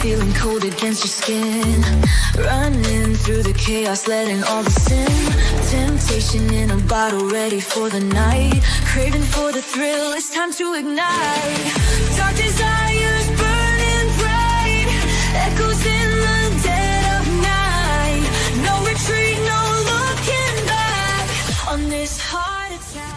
feeling cold against your skin. Running through the chaos, letting all the sin. Temptation in a bottle, ready for the night. Craving for the thrill, it's time to ignite. Dark desires burning bright, echoes in the dead of night. No retreat, no looking back on this heart attack.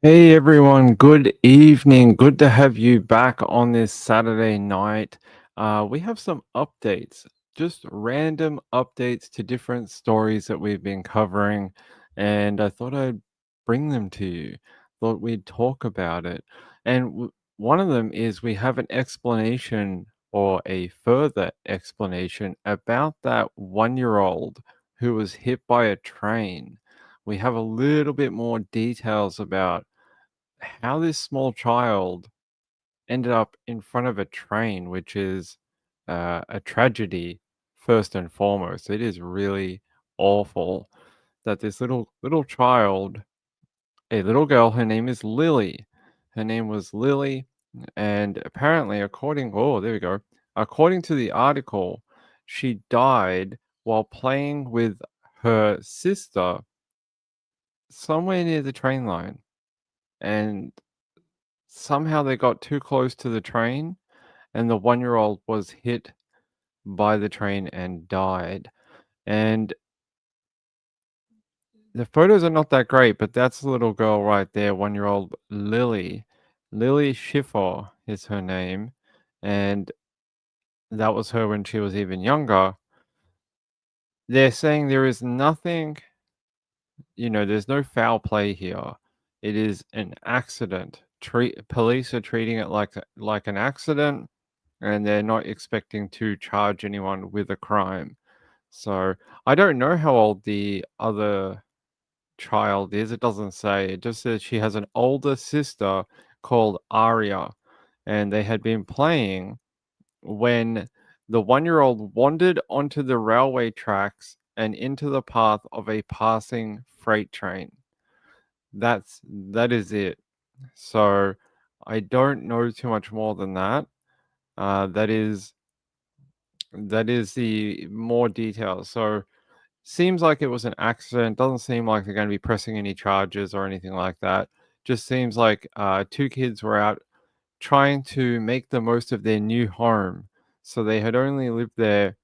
Hey everyone, good evening. Good to have you back on this Saturday night. We have some updates, just random updates to different stories that we've been covering, and I thought I'd bring them to you. Thought we'd talk about it. And one of them is we have an explanation or a further explanation about that 1-year-old who was hit by a train. We have a little bit more details about how this small child ended up in front of a train, which is a tragedy first and foremost. It is really awful that this little child, a little girl, her name is Lily. Her name was Lily, and apparently, there we go. According to the article, she died while playing with her sister somewhere near the train line, and somehow they got too close to the train, and the 1-year-old was hit by the train and died. And the photos are not that great, but that's the little girl right there, 1-year-old Lily. Lily Schiffer is her name, and that was her when she was even younger. They're saying there is nothing, there's no foul play here. It is an accident. Police are treating it like an accident, and they're not expecting to charge anyone with a crime. So I don't know how old the other child is. It doesn't say. It just says she has an older sister called Aria, and they had been playing when the 1-year-old wandered onto the railway tracks and into the path of a passing freight train. That is it. So I don't know too much more than that. That is the more details. So seems like it was an accident. Doesn't seem like they're going to be pressing any charges or anything like that. Just seems like two kids were out trying to make the most of their new home. So they had only lived there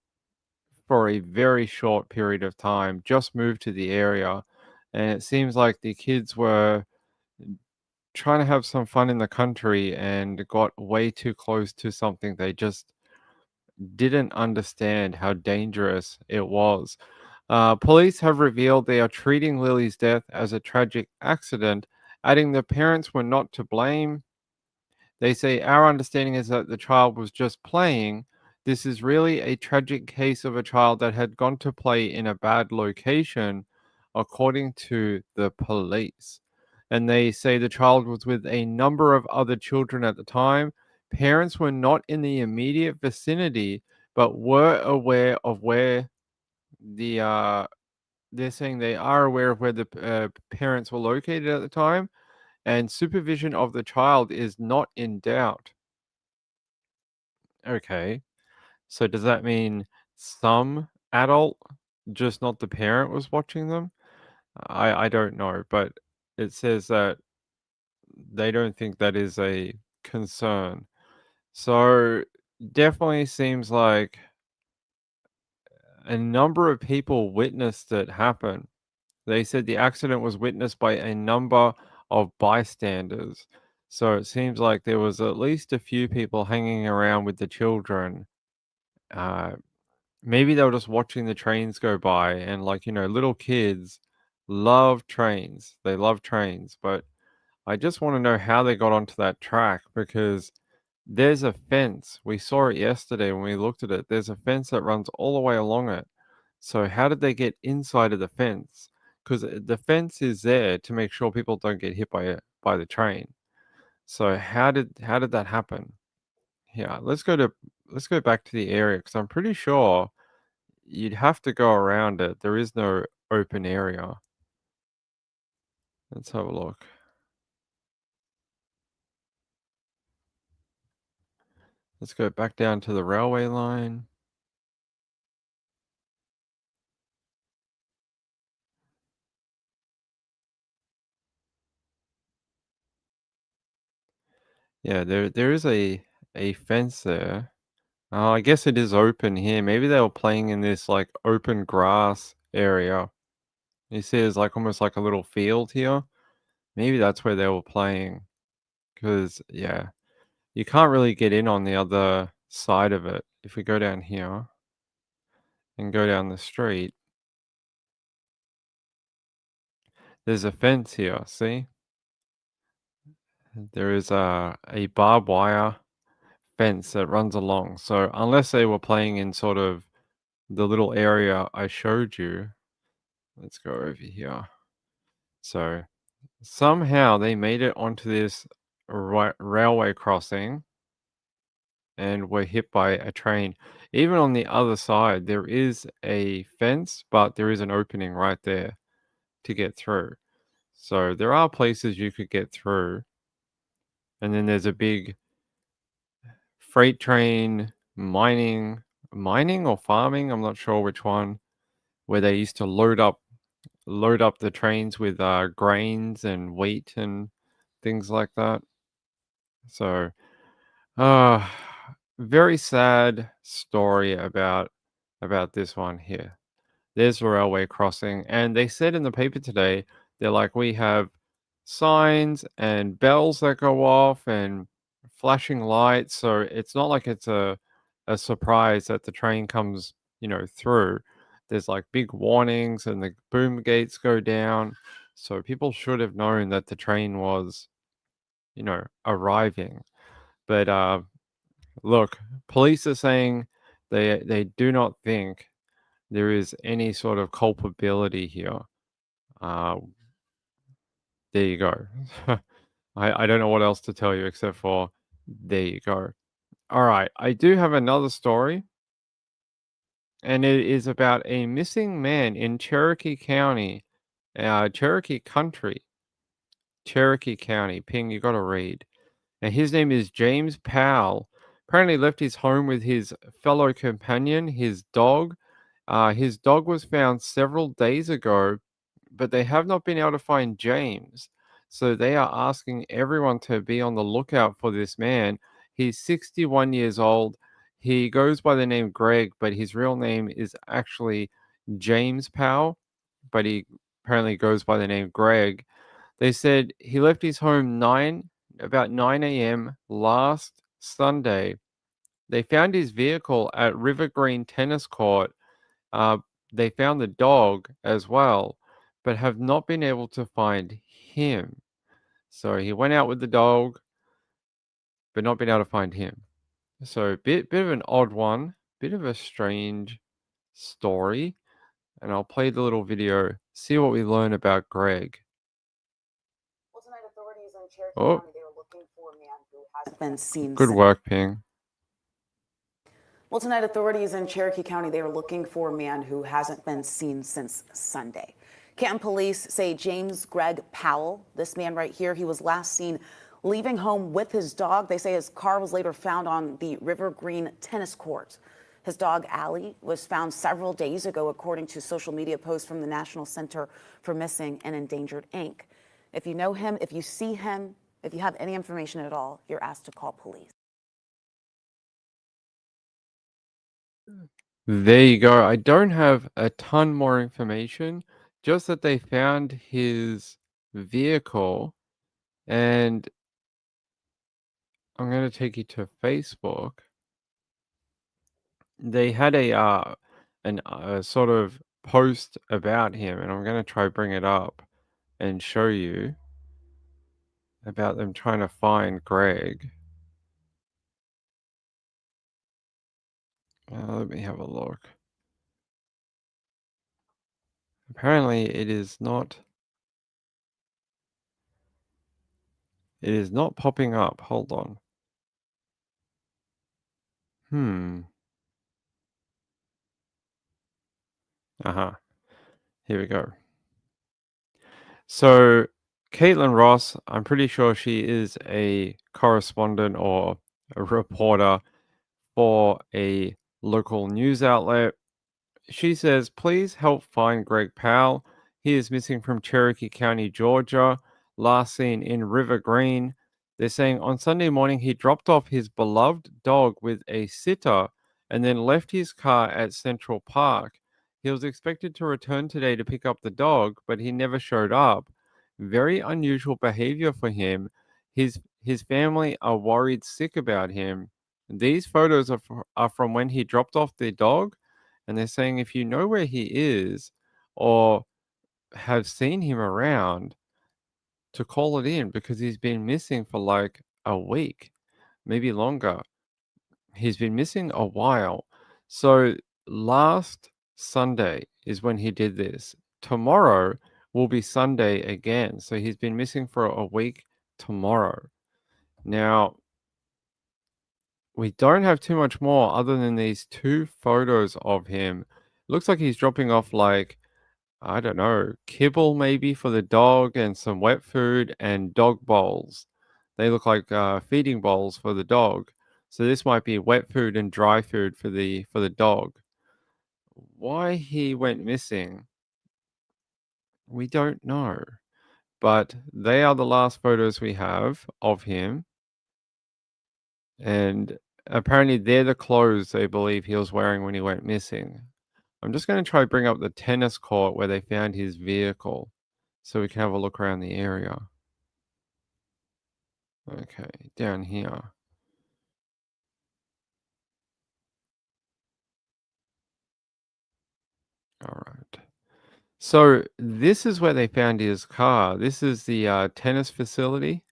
for a very short period of time, just moved to the area. And it seems like the kids were trying to have some fun in the country and got way too close to something they just didn't understand how dangerous it was. Police have revealed they are treating Lily's death as a tragic accident, adding the parents were not to blame. They say, our understanding is that the child was just playing. This is really a tragic case of a child that had gone to play in a bad location, according to the police. And they say the child was with a number of other children at the time. Parents were not in the immediate vicinity, but were aware of where they're saying they are aware of where the parents were located at the time, and supervision of the child is not in doubt. Okay. So does that mean some adult, just not the parent, was watching them? I don't know, but it says that they don't think that is a concern. So definitely seems like a number of people witnessed it happen. They said the accident was witnessed by a number of bystanders. So it seems like there was at least a few people hanging around with the children. Uh, Maybe they were just watching the trains go by, and little kids love trains. They love trains, but I just want to know how they got onto that track, because there's a fence. We saw it yesterday when we looked at it. There's a fence that runs all the way along it. So how did they get inside of the fence? Because the fence is there to make sure people don't get hit by the train. So how did that happen? Yeah, let's go back to the area, because I'm pretty sure you'd have to go around it. There is no open area. Let's have a look. Let's go back down to the railway line. Yeah, there is a fence there. Oh, I guess it is open here. Maybe they were playing in this like open grass area. You see, there's like almost like a little field here. Maybe that's where they were playing. Because yeah, you can't really get in on the other side of it. If we go down here and go down the street, there's a fence here. See, there is a barbed wire fence that runs along. So unless they were playing in sort of the little area I showed you, let's go over here. So somehow they made it onto this railway crossing and were hit by a train. Even on the other side, there is a fence, but there is an opening right there to get through. So there are places you could get through. And then there's a big freight train mining or farming, I'm not sure which one, where they used to load up the trains with grains and wheat and things like that. So, uh, very sad story about this one here. There's the railway crossing, and they said in the paper today, they're like, we have signs and bells that go off and flashing lights, so it's not like it's a surprise that the train comes, through. There's like big warnings and the boom gates go down, so people should have known that the train was, arriving. But look, police are saying they do not think there is any sort of culpability here. Uh, there you go. I don't know what else to tell you except for there you go. All right, I do have another story, and it is about a missing man in Cherokee County, Cherokee Country, Cherokee County. Ping, you got to read. And his name is James Powell. Apparently left his home with his fellow companion, his dog. His dog was found several days ago, but they have not been able to find James. So they are asking everyone to be on the lookout for this man. He's 61 years old. He goes by the name Greg, but his real name is actually James Powell, but he apparently goes by the name Greg. They said he left his home about 9 a.m. last Sunday. They found his vehicle at River Green Tennis Court. Uh, they found the dog as well, but have not been able to find him. So he went out with the dog, but not been able to find him. So bit of an odd one, bit of a strange story. And I'll play the little video, see what we learn about Greg. Well, tonight authorities in Cherokee Oh, County, they were looking for a man who hasn't been seen good since. work, Ping. Well, tonight authorities in Cherokee County, they were looking for a man who hasn't been seen since Sunday. Canton police say James Greg Powell, this man right here, he was last seen leaving home with his dog. They say his car was later found on the River Green tennis court. His dog, Allie, was found several days ago, according to social media posts from the National Center for Missing and Endangered, Inc. If you know him, if you see him, if you have any information at all, you're asked to call police. There you go. I don't have a ton more information, just that they found his vehicle, and I'm going to take you to Facebook. They had a sort of post about him, and I'm going to try bring it up and show you about them trying to find Greg. Let me have a look. Apparently, it is not popping up. Hold on. Here we go. So, Caitlin Ross, I'm pretty sure she is a correspondent or a reporter for a local news outlet. She says, please help find Greg Powell. He is missing from Cherokee County, Georgia, last seen in River Green. They're saying on Sunday morning he dropped off his beloved dog with a sitter and then left his car at Central Park. He was expected to return today to pick up the dog, but he never showed up. Very unusual behavior for him. His family are worried sick about him. These photos are from when he dropped off the dog, and they're saying if you know where he is or have seen him around, to call it in because he's been missing for like a week, maybe longer. He's been missing a while. So last Sunday is when he did this. Tomorrow will be Sunday again. So he's been missing for a week tomorrow. Now, we don't have too much more other than these two photos of him. Looks like he's dropping off like, I don't know, kibble maybe for the dog and some wet food and dog bowls. They look like feeding bowls for the dog. So this might be wet food and dry food for the dog. Why he went missing, we don't know. But they are the last photos we have of him. And apparently they're the clothes they believe he was wearing when he went missing. I'm just going to try bring up the tennis court where they found his vehicle so we can have a look around the area. Okay, down here. All right. So this is where they found his car. This is the tennis facility,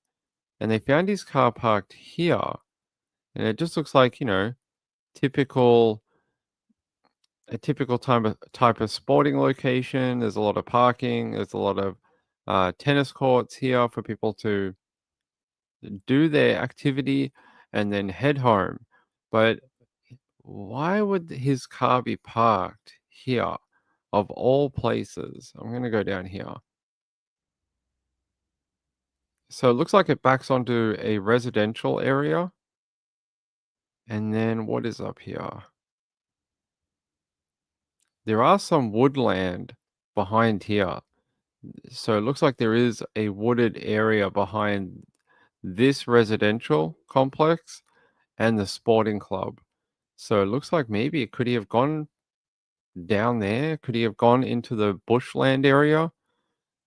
and they found his car parked here. And it just looks like, typical a typical type of sporting location. There's a lot of parking. There's a lot of tennis courts here for people to do their activity and then head home. But why would his car be parked here of all places? I'm going to go down here. So it looks like it backs onto a residential area. And then what is up here? There are some woodland behind here. So it looks like there is a wooded area behind this residential complex and the sporting club. So it looks like maybe could he have gone down there? Could he have gone into the bushland area?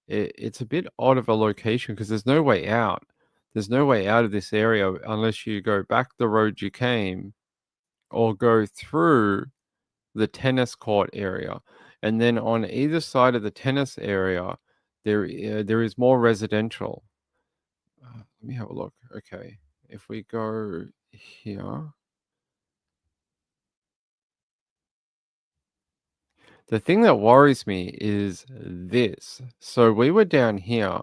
It's a bit odd of a location because there's no way out. There's no way out of this area unless you go back the road you came or go through the tennis court area. And then on either side of the tennis area, there is more residential. Let me have a look. Okay, if we go here. The thing that worries me is this. So we were down here.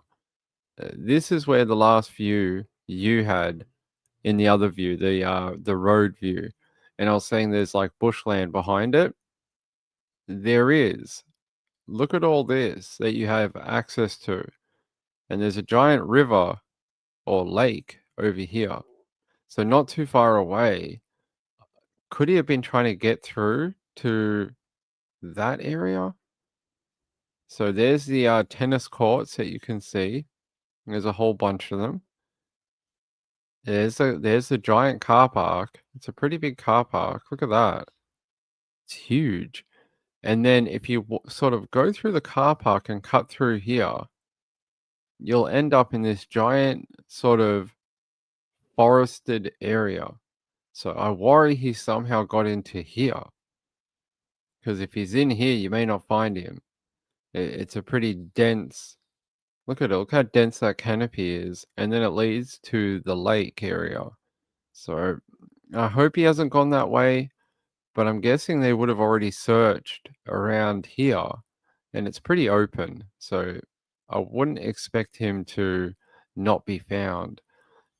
This is where the last view you had in the other view, the road view. And I was saying there's like bushland behind it. There is. Look at all this that you have access to. And there's a giant river or lake over here. So not too far away. Could he have been trying to get through to that area? So there's the tennis courts that you can see. There's a whole bunch of them. There's the giant car park. It's a pretty big car park. Look at that. It's huge. And then if you sort of go through the car park and cut through here, you'll end up in this giant sort of forested area. So I worry he somehow got into here. Because if he's in here, you may not find him. It's a pretty dense. Look at it. Look how dense that canopy is. And then it leads to the lake area. So I hope he hasn't gone that way. But I'm guessing they would have already searched around here. And it's pretty open. So I wouldn't expect him to not be found.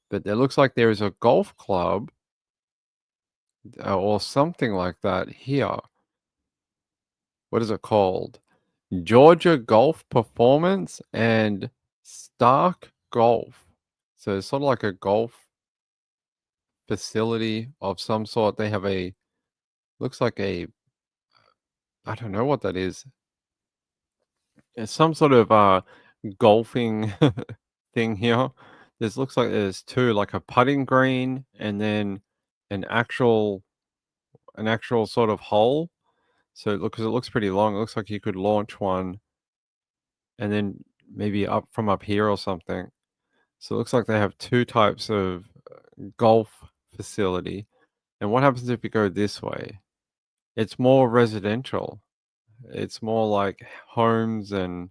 But there looks like there is a golf club or something like that here. What is it called? Georgia Golf Performance and Stark Golf. So it's sort of like a golf facility of some sort. They have looks like I don't know what that is. It's some sort of golfing thing here. Looks like there's two, like a putting green and then an actual sort of hole. So it looks pretty long. It looks like you could launch one and then maybe from up here or something. So it looks like they have two types of golf facility. And what happens if you go this way? It's more residential. It's more like homes and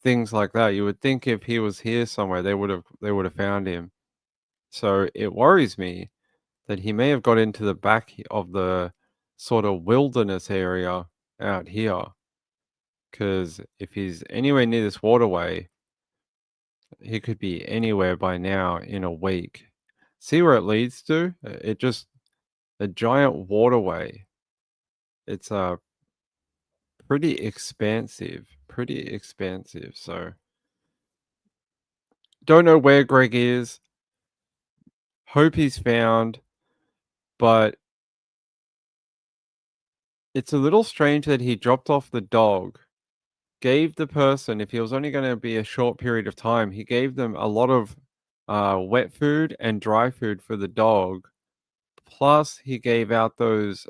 things like that. You would think if he was here somewhere, they would have found him. So it worries me that he may have got into the back of the sort of wilderness area out here. Because if he's anywhere near this waterway, he could be anywhere by now in a week. See where it leads to? It just a giant waterway. It's pretty expansive. So don't know where Greg is. Hope he's found, but it's a little strange that he dropped off the dog, gave the person, if he was only going to be a short period of time, he gave them a lot of wet food and dry food for the dog. Plus, he gave out those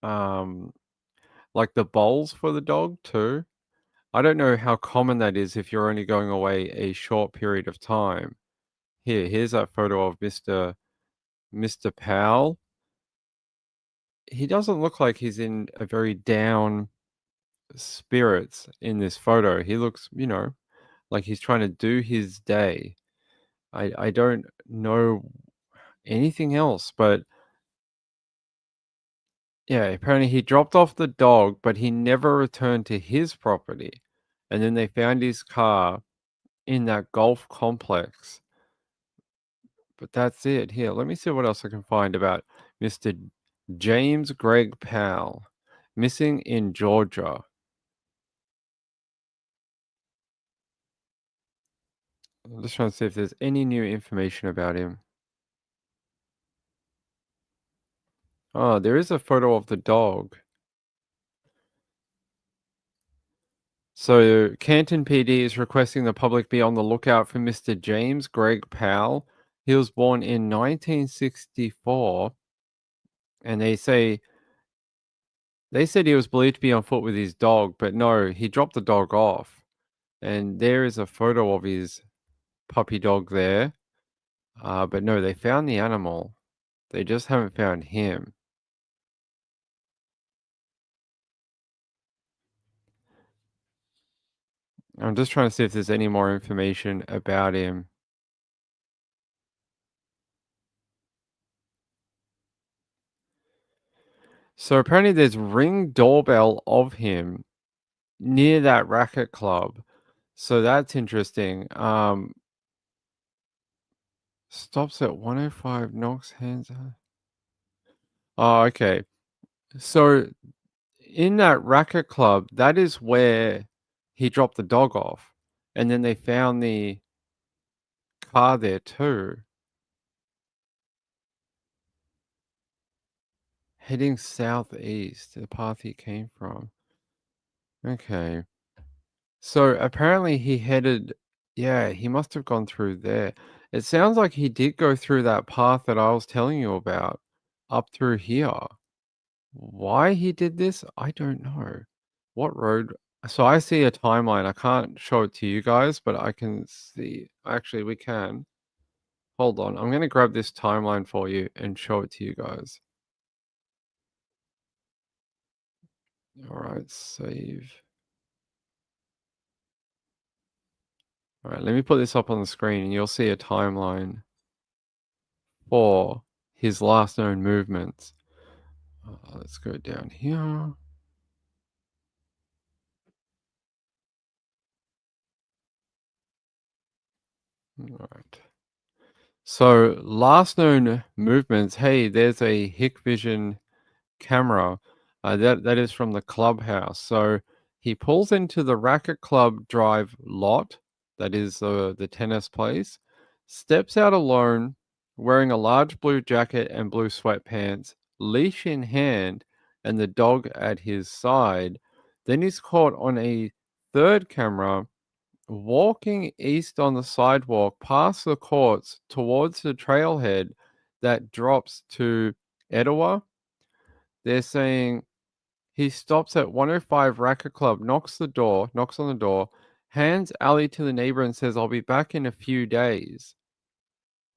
like the bowls for the dog too. I don't know how common that is if you're only going away a short period of time. Here's that photo of Mr. Powell. He doesn't look like he's in a very down spirits in this photo. He looks, like he's trying to do his day. I don't know anything else, but yeah, apparently he dropped off the dog, but he never returned to his property. And then they found his car in that golf complex. But that's it. Here, let me see what else I can find about Mr. James Greg Powell, missing in Georgia. I'm just trying to see if there's any new information about him. Oh, there is a photo of the dog. So Canton PD is requesting the public be on the lookout for Mr. James Greg Powell. He was born in 1964, and they said he was believed to be on foot with his dog, but no, he dropped the dog off. And there is a photo of his puppy dog there. But no, they found the animal. They just haven't found him. I'm just trying to see if there's any more information about him. So apparently there's ring doorbell of him near that racket club. So that's interesting. Stops at 105, knocks hands. Oh, okay. So in that racket club, that is where he dropped the dog off. And then they found the car there too. Heading southeast, the path he came from. Okay. So apparently he he must have gone through there. It sounds like he did go through that path that I was telling you about, up through here. Why he did this, I don't know. What road? So I see a timeline. I can't show it to you guys, but I can see. Actually, we can. Hold on. I'm going to grab this timeline for you and show it to you guys. All right, save. All right, let me put this up on the screen and you'll see a timeline for his last known movements. Let's go down here. All right. So last known movements. Hey, there's a Hikvision camera. That is from the clubhouse. So he pulls into the Racket Club Drive lot. That is the tennis place. Steps out alone wearing a large blue jacket and blue sweatpants, leash in hand, and the dog at his side. Then he's caught on a third camera walking east on the sidewalk past the courts towards the trailhead that drops to Etowah. They're saying he stops at 105 Racket Club, knocks on the door, hands Ali to the neighbor and says, "I'll be back in a few days."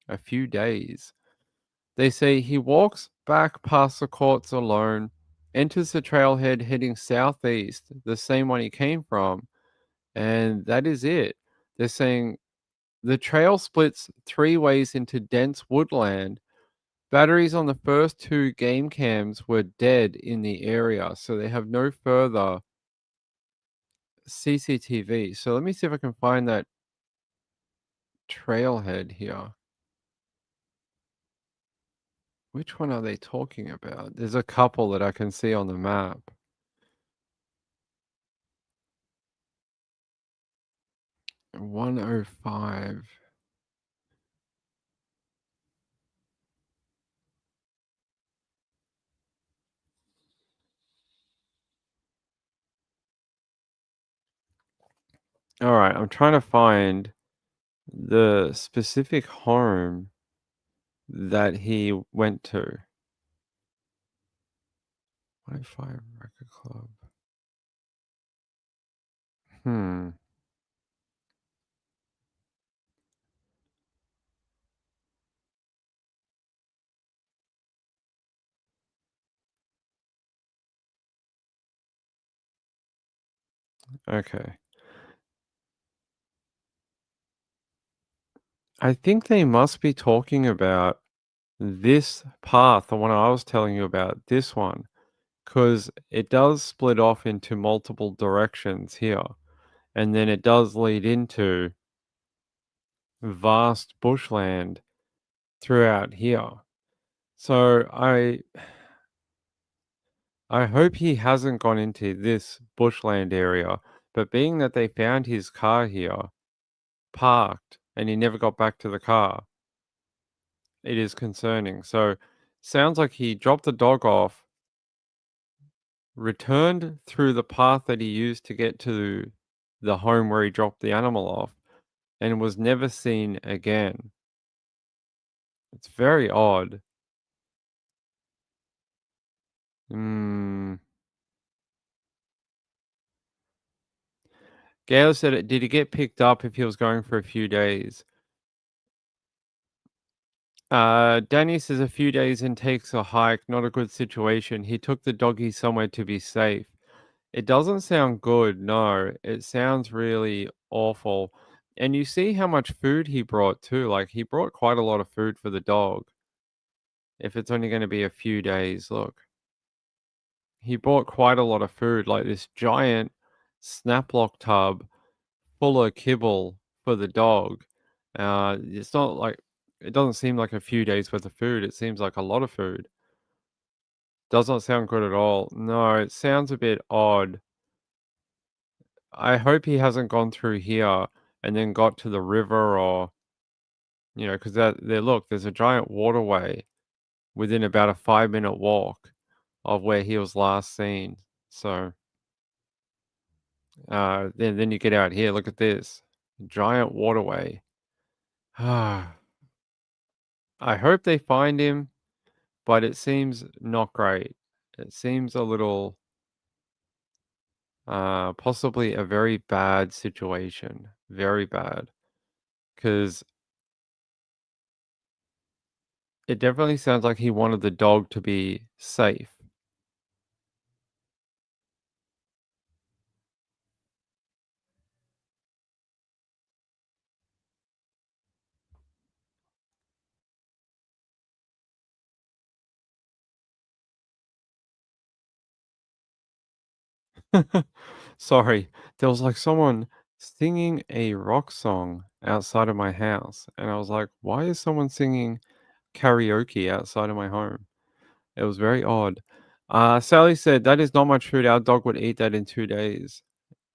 A few days. They say he walks back past the courts alone, enters the trailhead heading southeast, the same one he came from, and that is it. They're saying the trail splits 3 ways into dense woodland. Batteries on the first 2 game cams were dead in the area, so they have no further CCTV. So let me see if I can find that trailhead here. Which one are they talking about? There's a couple that I can see on the map. 105. All right, I'm trying to find the specific home that he went to. 105 Record Club. Hmm. Okay. I think they must be talking about this path, the one I was telling you about, this one, because it does split off into multiple directions here, and then it does lead into vast bushland throughout here. So I hope he hasn't gone into this bushland area, but being that they found his car here parked and he never got back to the car, it is concerning. So sounds like he dropped the dog off, returned through the path that he used to get to the home where he dropped the animal off, and was never seen again. It's very odd. Hmm. Gail said, did he get picked up if he was going for a few days? Danny says a few days and takes a hike, not a good situation. He took the doggy somewhere to be safe. It doesn't sound good, no. It sounds really awful. And you see how much food he brought too. Like he brought quite a lot of food for the dog. If it's only going to be a few days, look. He bought quite a lot of food, like this giant snaplock tub full of kibble for the dog. It's not like it doesn't seem like a few days worth of food. It seems like a lot of food. Does not sound good at all. No, it sounds a bit odd. I hope he hasn't gone through here and then got to the river or, because there's a giant waterway within about a 5-minute walk of where he was last seen. So, then you get out here. Look at this giant waterway. I hope they find him, but it seems not great. It seems a little, possibly a very bad situation. Very bad. Because it definitely sounds like he wanted the dog to be safe. Sorry, there was like someone singing a rock song outside of my house, and I was like, why is someone singing karaoke outside of my home? It was very odd. Sally said, that is not much food. Our dog would eat that in 2 days.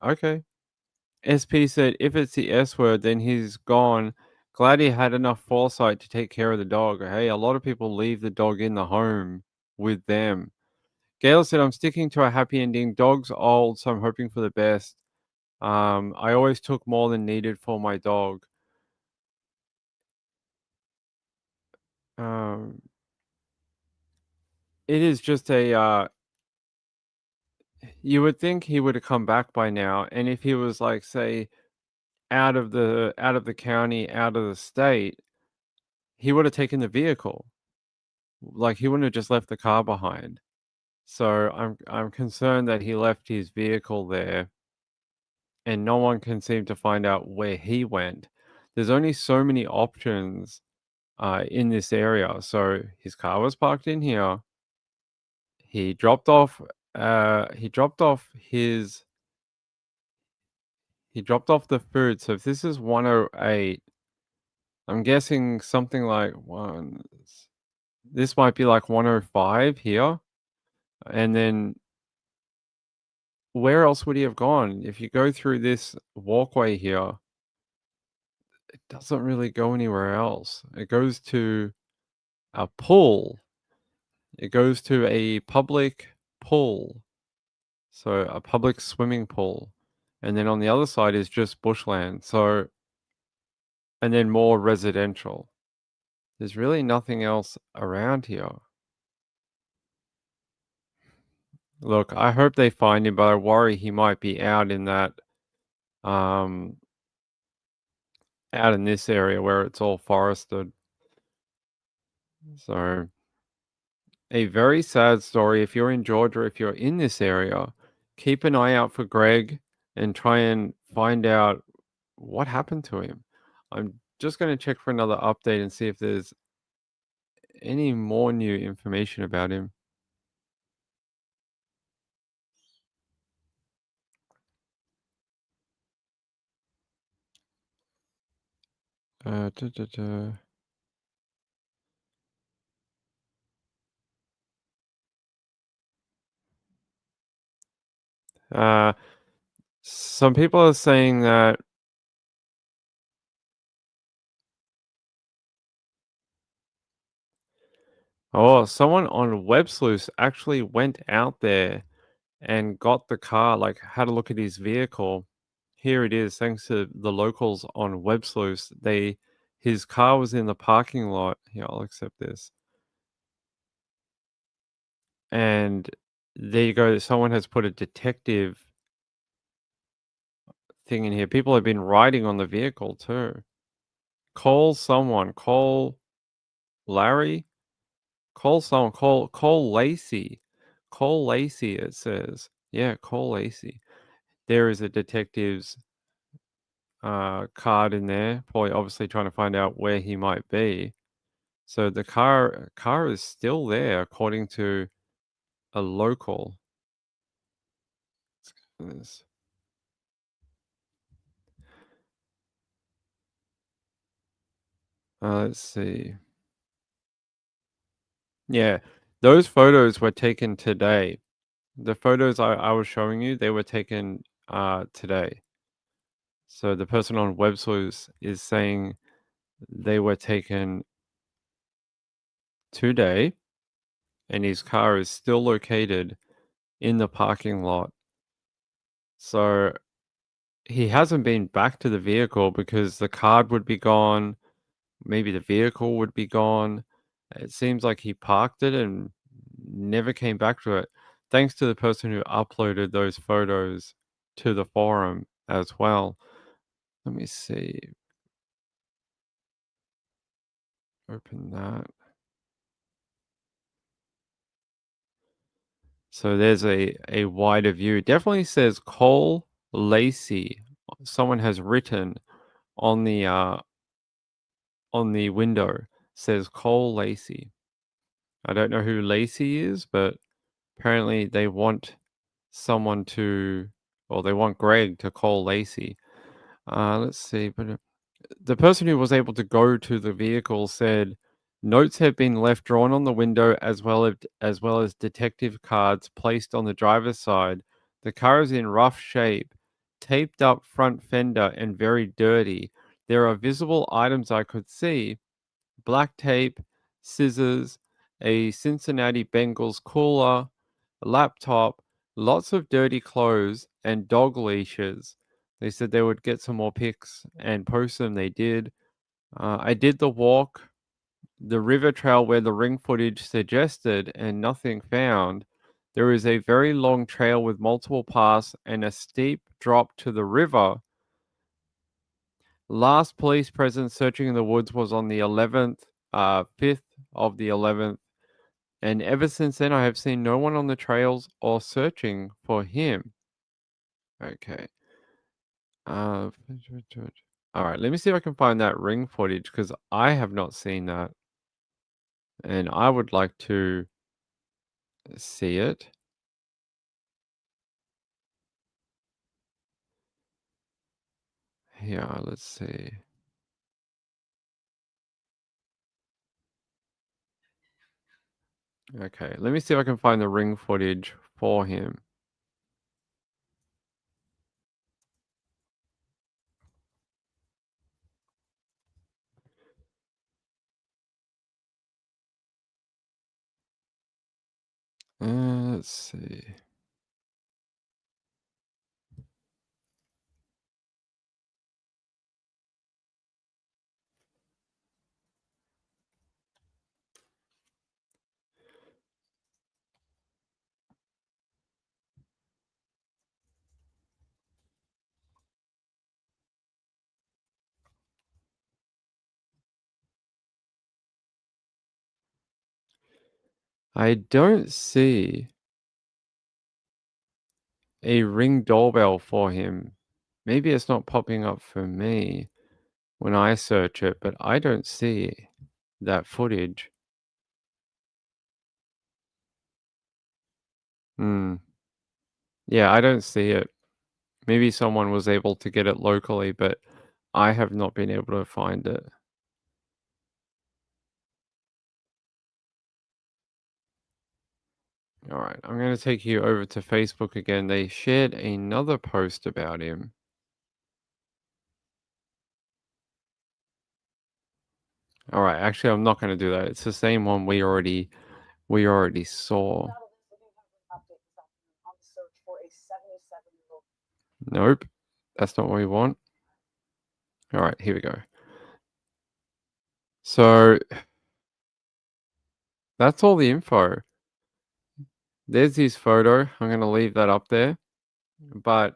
Okay. SP said, if it's the S word, then he's gone Glad he had enough foresight to take care of the dog. Hey, a lot of people leave the dog in the home with them. Gail said, I'm sticking to a happy ending. Dog's old, so I'm hoping for the best. I always took more than needed for my dog. Um, it is just a you would think he would have come back by now, and if he was like, say, out of the county, out of the state, he would have taken the vehicle. Like, he wouldn't have just left the car behind. So I'm concerned that he left his vehicle there and no one can seem to find out where he went. There's only so many options in this area. So his car was parked in here. He dropped off his he dropped off the food. So if this is 108, I'm guessing something like this might be like 105 here. And then where else would he have gone? If you go through this walkway here, it doesn't really go anywhere else. It goes to a pool. It goes to a public pool. So a public swimming pool. And then on the other side is just bushland. So, and then more residential. There's really nothing else around here. Look, I hope they find him, but I worry he might be out in that, out in this area where it's all forested. So, a very sad story. If you're in Georgia, if you're in this area, keep an eye out for Greg and try and find out what happened to him. I'm just going to check for another update and see if there's any more new information about him. Uh, duh, duh, duh. Some people are saying that someone on WebSleuth actually went out there and got the car, like had a look at his vehicle. Here it is, thanks to the locals on WebSleuth. His car was in the parking lot. Here, I'll accept this. And there you go. Someone has put a detective thing in here. People have been riding on the vehicle too. Call someone. Call Larry. Call someone. Call Lacey. Call Lacey, it says. Yeah, call Lacey. There is a detective's card in there, probably obviously trying to find out where he might be. So the car is still there according to a local. Let's see. Yeah, those photos were taken today. The photos I was showing you, they were taken today. So the person on WebSleuth is saying they were taken today, and his car is still located in the parking lot. So he hasn't been back to the vehicle because the card would be gone. Maybe the vehicle would be gone. It seems like he parked it and never came back to it. Thanks to the person who uploaded those photos to the forum as well. Let me see. Open that. So there's a wider view. It definitely says Cole Lacey. Someone has written on the window, says Cole Lacey. I don't know who Lacey is, but apparently they want someone to, or they want Greg to call Lacey. Let's see, but the person who was able to go to the vehicle said notes have been left drawn on the window as well as detective cards placed on the driver's side. The car is in rough shape, taped up front fender and very dirty. There are visible items I could see: black tape, scissors, a Cincinnati Bengals cooler, a laptop, lots of dirty clothes, and dog leashes. They said they would get some more pics and post them. They did. I did the walk, the river trail where the ring footage suggested, and nothing found. There is a very long trail with multiple paths and a steep drop to the river. Last police presence searching in the woods was on the 11th, 5th of the 11th. And ever since then, I have seen no one on the trails or searching for him. Okay. All right, let me see if I can find that ring footage because I have not seen that. And I would like to see it. Yeah, let's see. Okay, let me see if I can find the ring footage for him. Let's see. I don't see a Ring doorbell for him. Maybe it's not popping up for me when I search it, but I don't see that footage. Hmm. Yeah, I don't see it. Maybe someone was able to get it locally, but I have not been able to find it. All right, I'm going to take you over to Facebook again. They shared another post about him. All right, actually, I'm not going to do that. It's the same one we already saw. Nope, that's not what we want. All right, here we go. So that's all the info. There's his photo. I'm going to leave that up there, but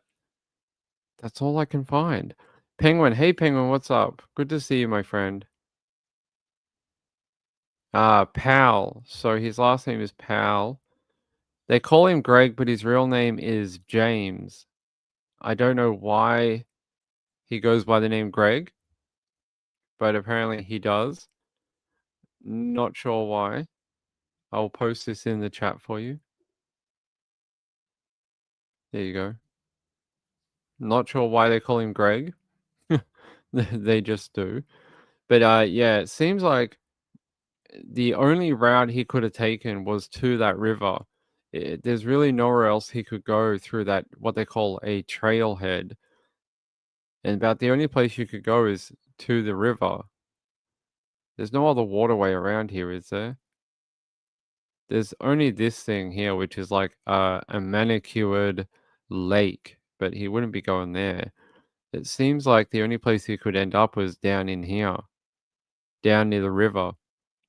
that's all I can find. Penguin, hey Penguin, what's up? Good to see you, my friend. Powell. So his last name is Powell. They call him Greg, but his real name is James. I don't know why he goes by the name Greg, but apparently he does. Not sure why. I'll post this in the chat for you. There you go. Not sure why they call him Greg. They just do. But yeah, it seems like the only route he could have taken was to that river. There's really nowhere else he could go through that, what they call a trailhead. And about the only place you could go is to the river. There's no other waterway around here, is there? There's only this thing here, which is like a manicured lake, but he wouldn't be going there. It seems like the only place he could end up was down in here, down near the river.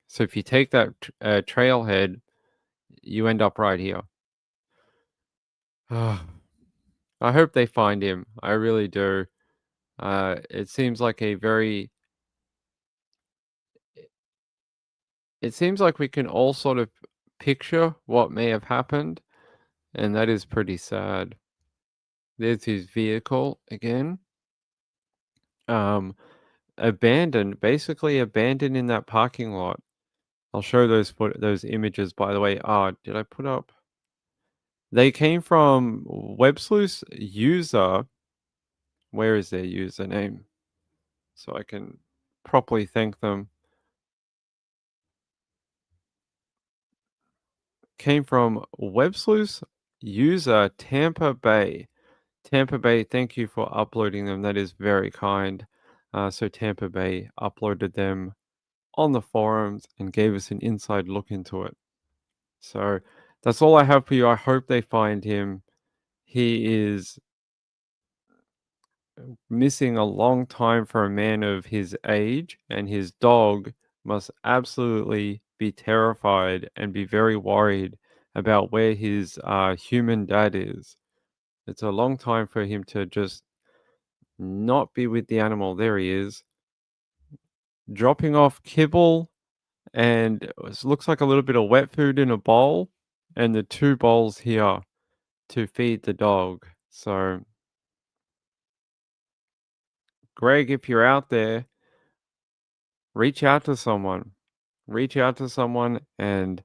So if you take that trailhead, you end up right here. I hope they find him. I really do. It seems like a very... It seems like we can all sort of picture what may have happened, and that is pretty sad. There's his vehicle again. Abandoned, basically abandoned in that parking lot. I'll show those images, by the way. Did I put up? They came from WebSleuth's user. Where is their username? So I can properly thank them. Came from WebSleuth's user, Tampa Bay. Tampa Bay, thank you for uploading them. That is very kind. So Tampa Bay uploaded them on the forums and gave us an inside look into it. So that's all I have for you. I hope they find him. He is missing a long time for a man of his age, and his dog must absolutely be terrified and be very worried about where his human dad is. It's a long time for him to just not be with the animal. There he is, dropping off kibble, and it looks like a little bit of wet food in a bowl, and the 2 bowls here to feed the dog. So, Greg, if you're out there, reach out to someone. Reach out to someone, and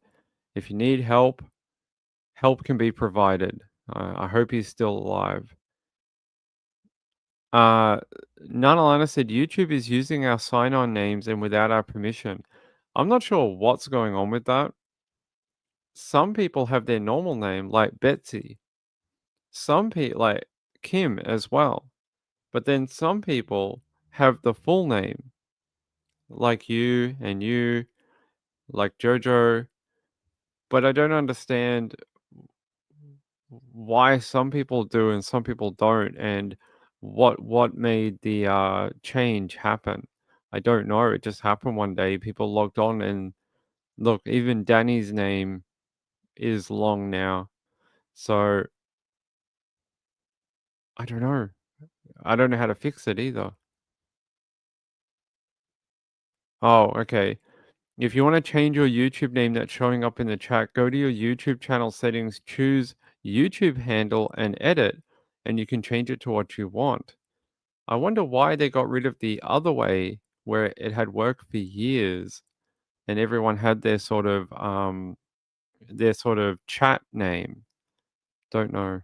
if you need help, help can be provided. I hope he's still alive. Uh, Nana said YouTube is using our sign-on names and without our permission. I'm not sure what's going on with that. Some people have their normal name, like Betsy. Some people, like Kim as well. But then some people have the full name, like you and you, like Jojo. But I don't understand why some people do and some people don't, and what made the change happen. I don't know. It just happened one day. People logged on, and look, even Danny's name is long now. So I don't know. I don't know how to fix it either. Oh, okay. If you want to change your YouTube name that's showing up in the chat, go to your YouTube channel settings, choose YouTube handle and edit, and you can change it to what you want. I wonder why they got rid of the other way where it had worked for years and everyone had their sort of chat name. Don't know.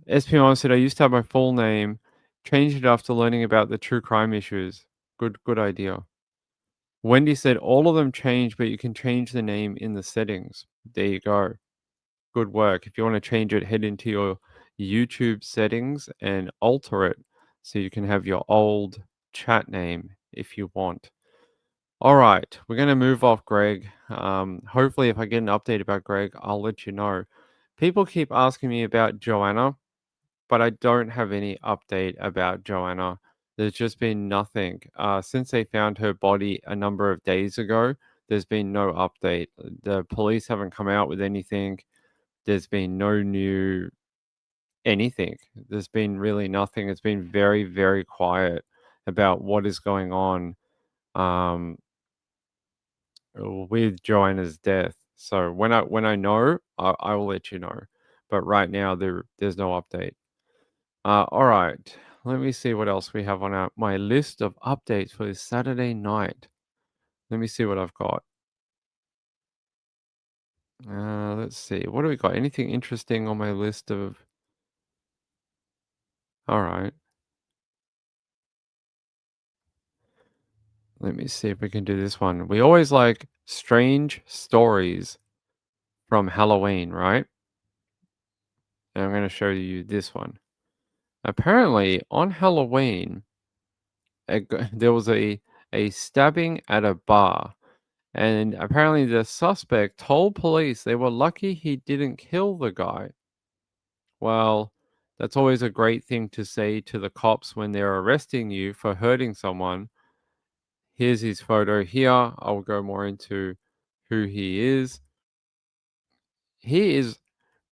SPM said I used to have my full name, changed it after learning about the true crime issues. Good idea. Wendy said all of them change, but you can change the name in the settings. There you go. Good work. If you want to change it, head into your YouTube settings and alter it so you can have your old chat name if you want. All right, we're going to move off Greg. Hopefully, if I get an update about Greg, I'll let you know. People keep asking me about Joanna, but I don't have any update about Joanna. There's just been nothing. Since they found her body a number of days ago, there's been no update. The police haven't come out with anything. There's been no new anything. There's been really nothing. It's been very, very quiet about what is going on with Joanna's death. So when I know, I will let you know. But right now, there's no update. All right. Let me see what else we have on my list of updates for this Saturday night. Let me see what I've got. Let's see. What do we got? Anything interesting on my list of... All right. Let me see if we can do this one. We always like strange stories from Halloween, right? And I'm going to show you this one. Apparently, on Halloween, there was a stabbing at a bar. And apparently the suspect told police they were lucky he didn't kill the guy. Well, that's always a great thing to say to the cops when they're arresting you for hurting someone. Here's his photo here. I'll go more into who he is. He is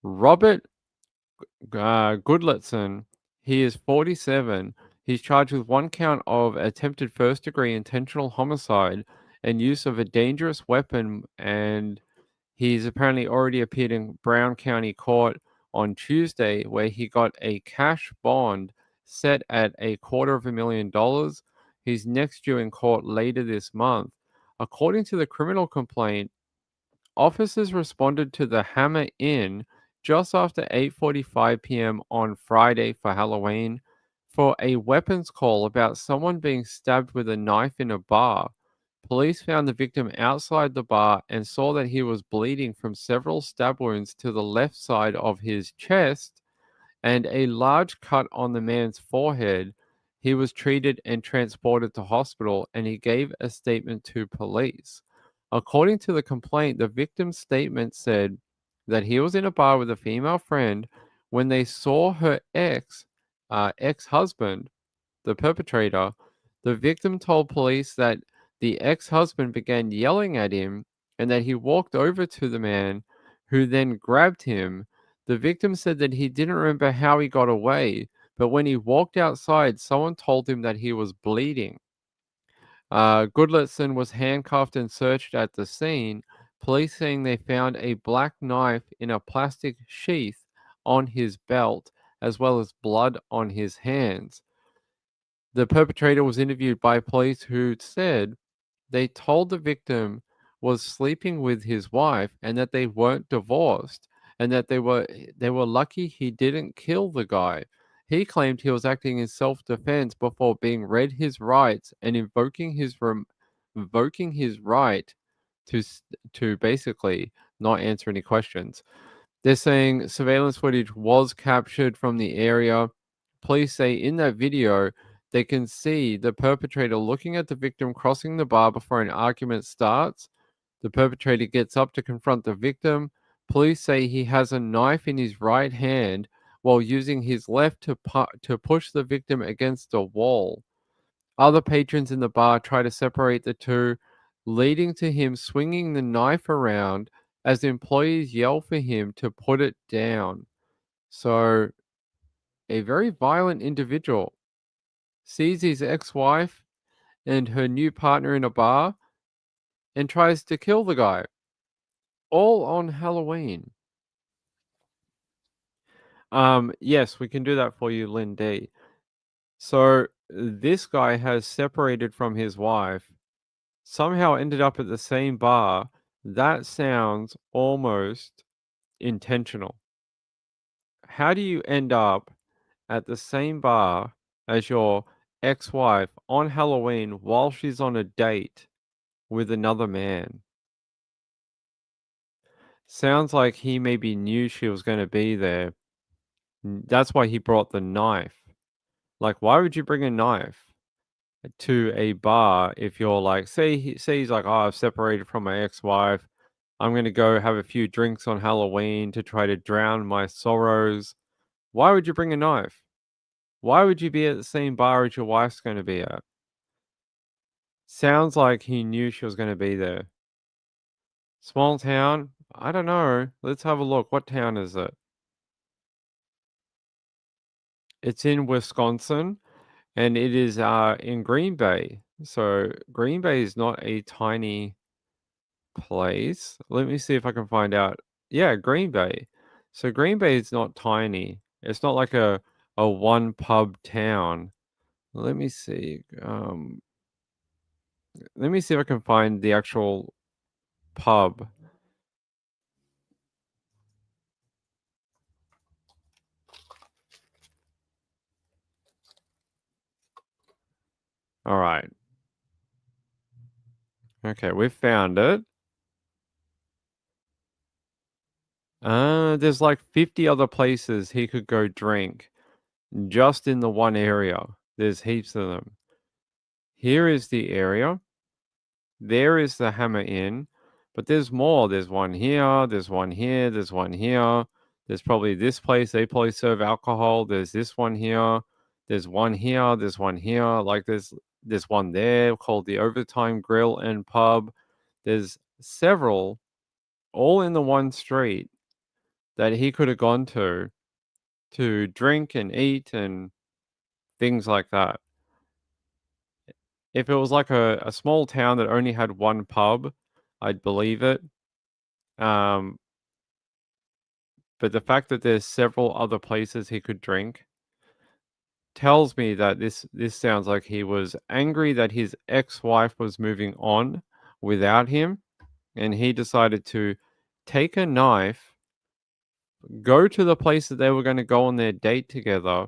Robert Goodletson. He is 47. He's charged with 1 count of attempted first-degree intentional homicide and use of a dangerous weapon, and he's apparently already appeared in Brown County Court on Tuesday, where he got a cash bond set at $250,000. He's next due in court later this month. According to the criminal complaint, officers responded to the Hammer Inn just after 8:45 p.m. on Friday for Halloween for a weapons call about someone being stabbed with a knife in a bar. Police found the victim outside the bar and saw that he was bleeding from several stab wounds to the left side of his chest and a large cut on the man's forehead. he was treated and transported to hospital, and he gave a statement to police. According to the complaint, the victim's statement said that he was in a bar with a female friend when they saw her ex-husband, the perpetrator. The victim told police that the ex-husband began yelling at him and that he walked over to the man, who then grabbed him. The victim said that he didn't remember how he got away, but when he walked outside, someone told him that he was bleeding. Goodletson was handcuffed and searched at the scene. Police saying they found a black knife in a plastic sheath on his belt, as well as blood on his hands. The perpetrator was interviewed by police, who said they told the victim was sleeping with his wife and that they weren't divorced, and that they were lucky he didn't kill the guy. He claimed he was acting in self-defense before being read his rights and invoking his right to basically not answer any questions. They're saying surveillance footage was captured from the area. Police say in that video they can see the perpetrator looking at the victim crossing the bar before an argument starts. The perpetrator gets up to confront the victim. Police say he has a knife in his right hand while using his left to push the victim against a wall. Other patrons in the bar try to separate the two, leading to him swinging the knife around as employees yell for him to put it down. So, a very violent individual sees his ex-wife and her new partner in a bar and tries to kill the guy, all on Halloween. Yes, we can do that for you, Lynn D. So this guy has separated from his wife, somehow ended up at the same bar. That sounds almost intentional. How do you end up at the same bar as your ex-wife on Halloween while she's on a date with another man? Sounds like he maybe knew she was going to be there. That's why he brought the knife. Like, why would you bring a knife to a bar if you're like, say he's like, oh, I've separated from my ex-wife. I'm going to go have a few drinks on Halloween to try to drown my sorrows. Why would you bring a knife? Why would you be at the same bar as your wife's going to be at? Sounds like he knew she was going to be there. Small town? I don't know. Let's have a look. What town is it? It's in Wisconsin, and it is in Green Bay. So Green Bay is not a tiny place. Let me see if I can find out. Yeah, Green Bay. So Green Bay is not tiny. It's not like a one pub town. Let me see. Let me see if I can find the actual pub. All right. Okay, we've found it. There's like 50 other places he could go drink just in the one area. There's heaps of them. Here is the area. There is the Hammer Inn, but there's more. There's one here, there's one here, there's one here. There's probably this place, they probably serve alcohol. There's this one here, there's one here, there's one here. Like there's one there called the Overtime Grill and Pub. There's several, all in the one street, that he could have gone to drink and eat and things like that. If it was like a small town that only had one pub, I'd believe it. But the fact that there's several other places he could drink tells me that this sounds like he was angry that his ex-wife was moving on without him, and he decided to take a knife, go to the place that they were going to go on their date together,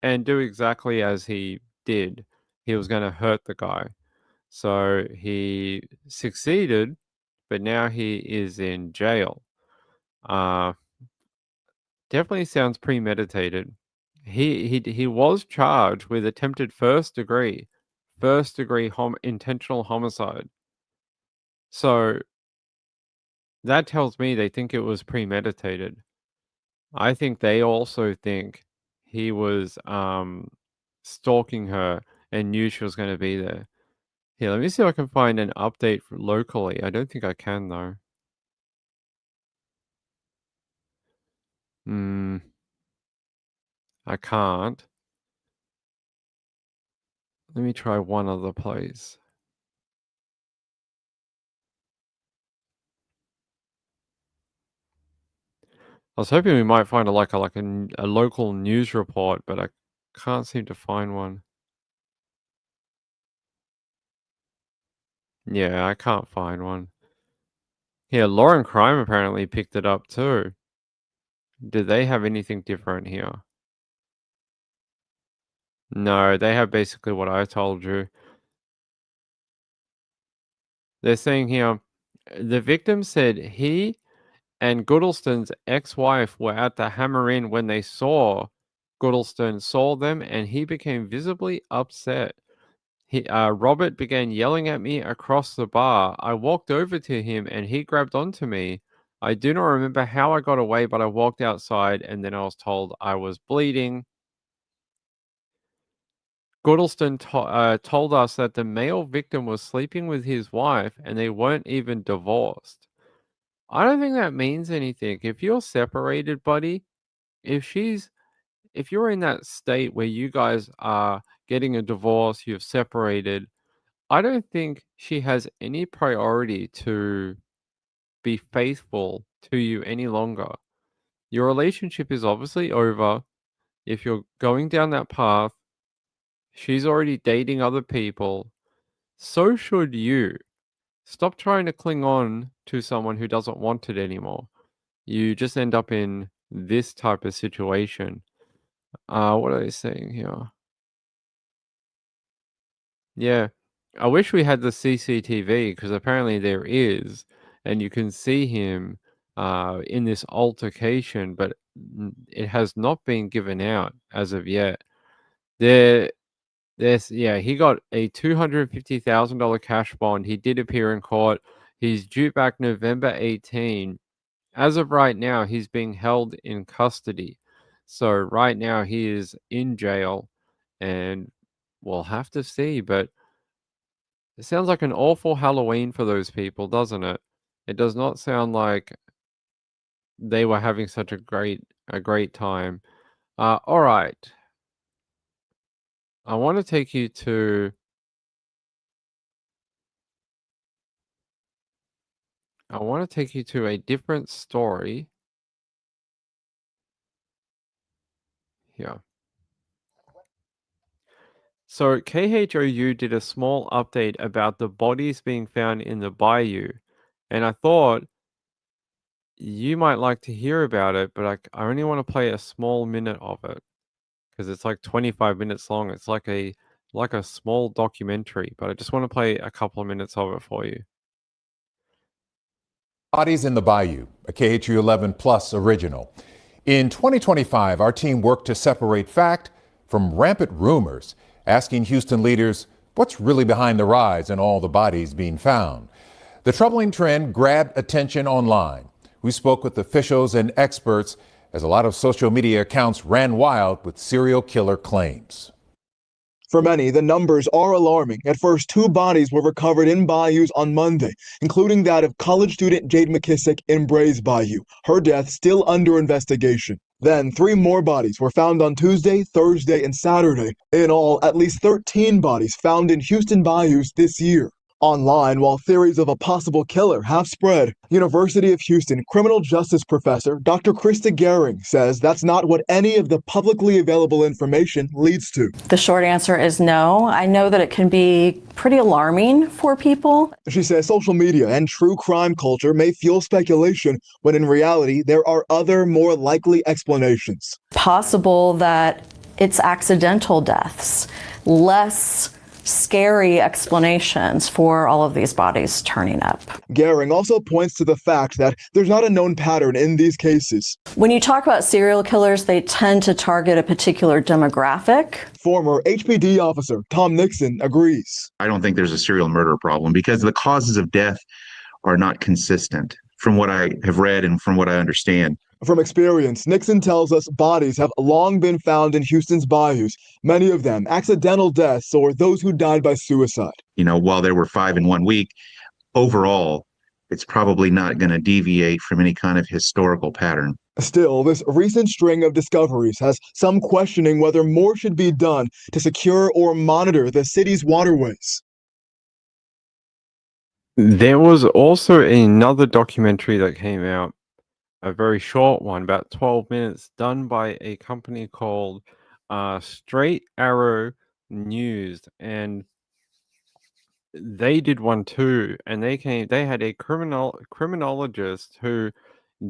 and do exactly as he did. He was going to hurt the guy. So he succeeded, but now he is in jail. Definitely sounds premeditated. he was charged with attempted first degree intentional homicide. So that tells me they think it was premeditated. I think they also think he was stalking her and knew she was going to be there. Here, let me see if I can find an update locally. I don't think I can though. I can't. Let me try one other place. I was hoping we might find a local news report, but I can't seem to find one. Yeah, I can't find one. Here, Law and Crime apparently picked it up too. Did they have anything different here? No, they have basically what I told you. They're saying here, the victim said he and Goodleston's ex-wife were at the Hammer Inn when they saw Goodleston saw them, and he became visibly upset. Robert began yelling at me across the bar. I walked over to him and he grabbed onto me. I do not remember how I got away, but I walked outside and then I was told I was bleeding. Goodleston told us that the male victim was sleeping with his wife and they weren't even divorced. I don't think that means anything. If you're separated, buddy, if you're in that state where you guys are getting a divorce, you've separated, I don't think she has any priority to be faithful to you any longer. Your relationship is obviously over. If you're going down that path, she's already dating other people. So should you. Stop trying to cling on to someone who doesn't want it anymore. You just end up in this type of situation. What are they saying here? Yeah. I wish we had the CCTV because apparently there is, and you can see him in this altercation, but it has not been given out as of yet. He got a $250,000 cash bond. He did appear in court. He's due back November 18. As of right now, he's being held in custody. So right now he is in jail, and we'll have to see, but it sounds like an awful Halloween for those people, doesn't it? It does not sound like they were having such a great time. All right. I want to take you to a different story. Here. So KHOU did a small update about the bodies being found in the bayou, and I thought you might like to hear about it, but I only want to play a small minute of it because it's like 25 minutes long. It's like a small documentary, but I just want to play a couple of minutes of it for you. Bodies in the Bayou, a KHU 11 Plus original. In 2025, our team worked to separate fact from rampant rumors, asking Houston leaders what's really behind the rise in all the bodies being found. The troubling trend grabbed attention online. We spoke with officials and experts as a lot of social media accounts ran wild with serial killer claims. For many, the numbers are alarming. At first, 2 bodies were recovered in bayous on Monday, including that of college student Jade McKissick in Brays Bayou, her death still under investigation. Then 3 more bodies were found on Tuesday, Thursday, and Saturday. In all, at least 13 bodies found in Houston bayous this year. Online, while theories of a possible killer have spread, University of Houston criminal justice professor Dr. Krista Gehring says that's not what any of the publicly available information leads to. The short answer is no. I know that it can be pretty alarming for people. She says social media and true crime culture may fuel speculation when in reality there are other more likely explanations. Possible that it's accidental deaths, less scary explanations for all of these bodies turning up. Gehring also points to the fact that there's not a known pattern in these cases. When you talk about serial killers, they tend to target a particular demographic. Former HPD officer Tom Nixon agrees. I don't think there's a serial murder problem because the causes of death are not consistent from what I have read and from what I understand. From experience, Nixon tells us bodies have long been found in Houston's bayous, many of them accidental deaths or those who died by suicide. You know, while there were 5 in 1 week, overall, it's probably not going to deviate from any kind of historical pattern. Still, this recent string of discoveries has some questioning whether more should be done to secure or monitor the city's waterways. There was also another documentary that came out, a very short one, about 12 minutes, done by a company called Straight Arrow News, and they did one too, and they had a criminologist who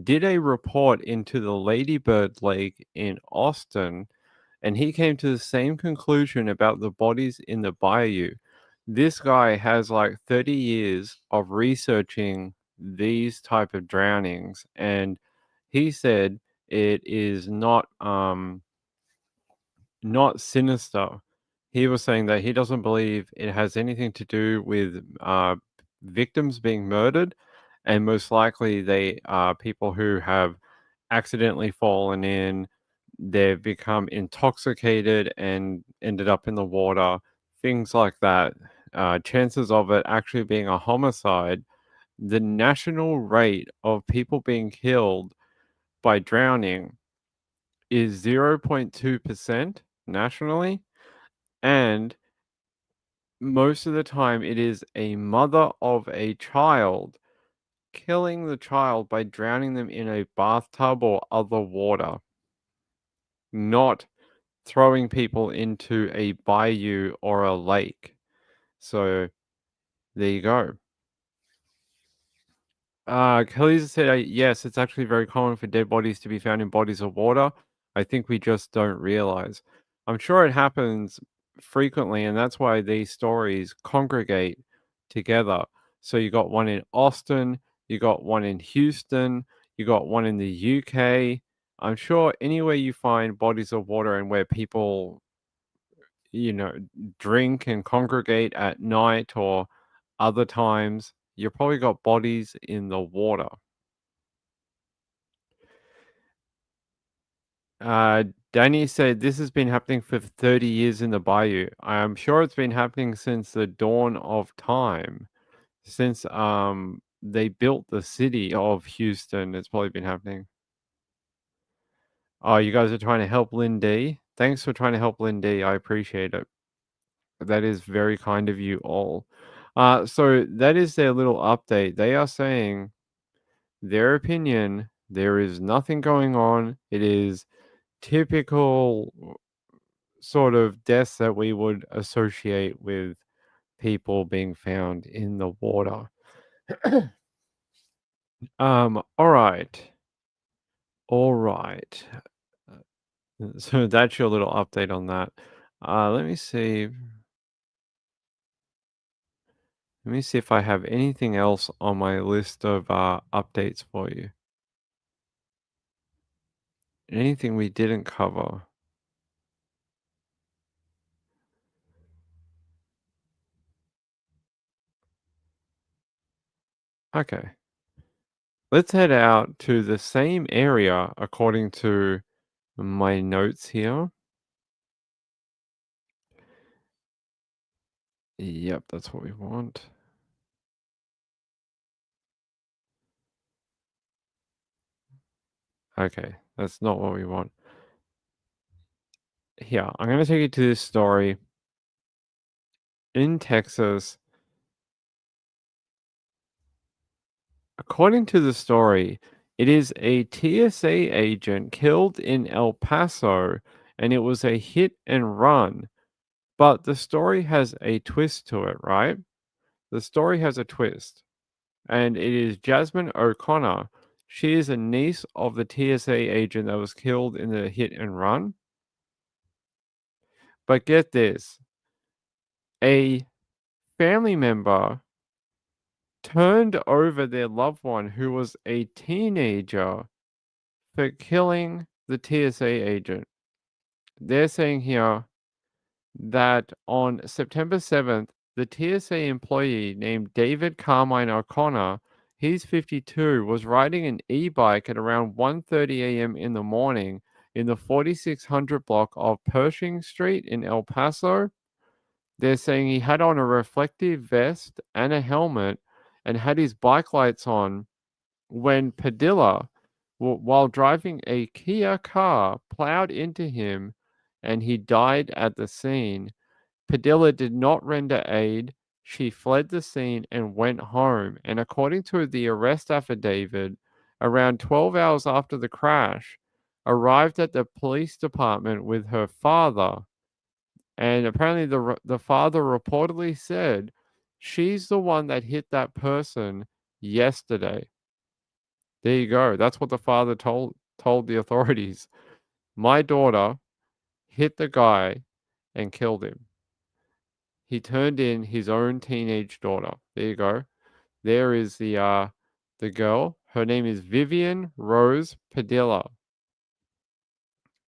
did a report into the Lady Bird Lake in Austin, and he came to the same conclusion about the bodies in the bayou. This guy has like 30 years of researching these type of drownings, and he said it is not sinister. He was saying that he doesn't believe it has anything to do with victims being murdered, and most likely they are people who have accidentally fallen in, they've become intoxicated and ended up in the water, things like that. Chances of it actually being a homicide, the national rate of people being killed by drowning is 0.2% nationally, and most of the time it is a mother of a child killing the child by drowning them in a bathtub or other water, not throwing people into a bayou or a lake. So there you go. Kelly's said, yes, it's actually very common for dead bodies to be found in bodies of water. I think we just don't realize. I'm sure it happens frequently, and that's why these stories congregate together. So you got one in Austin, you got one in Houston, you got one in the UK. I'm sure anywhere you find bodies of water and where people, drink and congregate at night or other times, you probably got bodies in the water. Danny said this has been happening for 30 years in the bayou. I'm sure it's been happening since the dawn of time. Since they built the city of Houston, it's probably been happening. Oh, you guys are trying to help Lynn D. Thanks for trying to help Lynn D. I appreciate it. That is very kind of you all. So that is their little update. They are saying their opinion. There is nothing going on. It is typical sort of deaths that we would associate with people being found in the water. All right. So that's your little update on that. Let me see. Let me see if I have anything else on my list of updates for you. Anything we didn't cover. Okay. Let's head out to the same area according to my notes here. Yep, that's what we want. Okay, that's not what we want. Here, I'm going to take you to this story in Texas. According to the story, it is a TSA agent killed in El Paso, and it was a hit and run. But the story has a twist to it, right? The story has a twist. And it is Jasmine O'Connor. She is a niece of the TSA agent that was killed in the hit and run. But get this. a family member turned over their loved one who was a teenager for killing the TSA agent. They're saying here that on September 7th, the TSA employee named David Carmine O'Connor, he's 52, was riding an e-bike at around 1:30 a.m. in the morning in the 4600 block of Pershing Street in El Paso. They're saying he had on a reflective vest and a helmet and had his bike lights on when Padilla, while driving a Kia car, plowed into him and he died at the scene. Padilla did not render aid. She fled the scene and went home. And according to the arrest affidavit, around 12 hours after the crash, arrived at the police department with her father. And apparently the father reportedly said, she's the one that hit that person yesterday. There you go. That's what the father told the authorities. My daughter hit the guy and killed him. He turned in his own teenage daughter. There you go. There is the girl. Her name is Vivian Rose Padilla.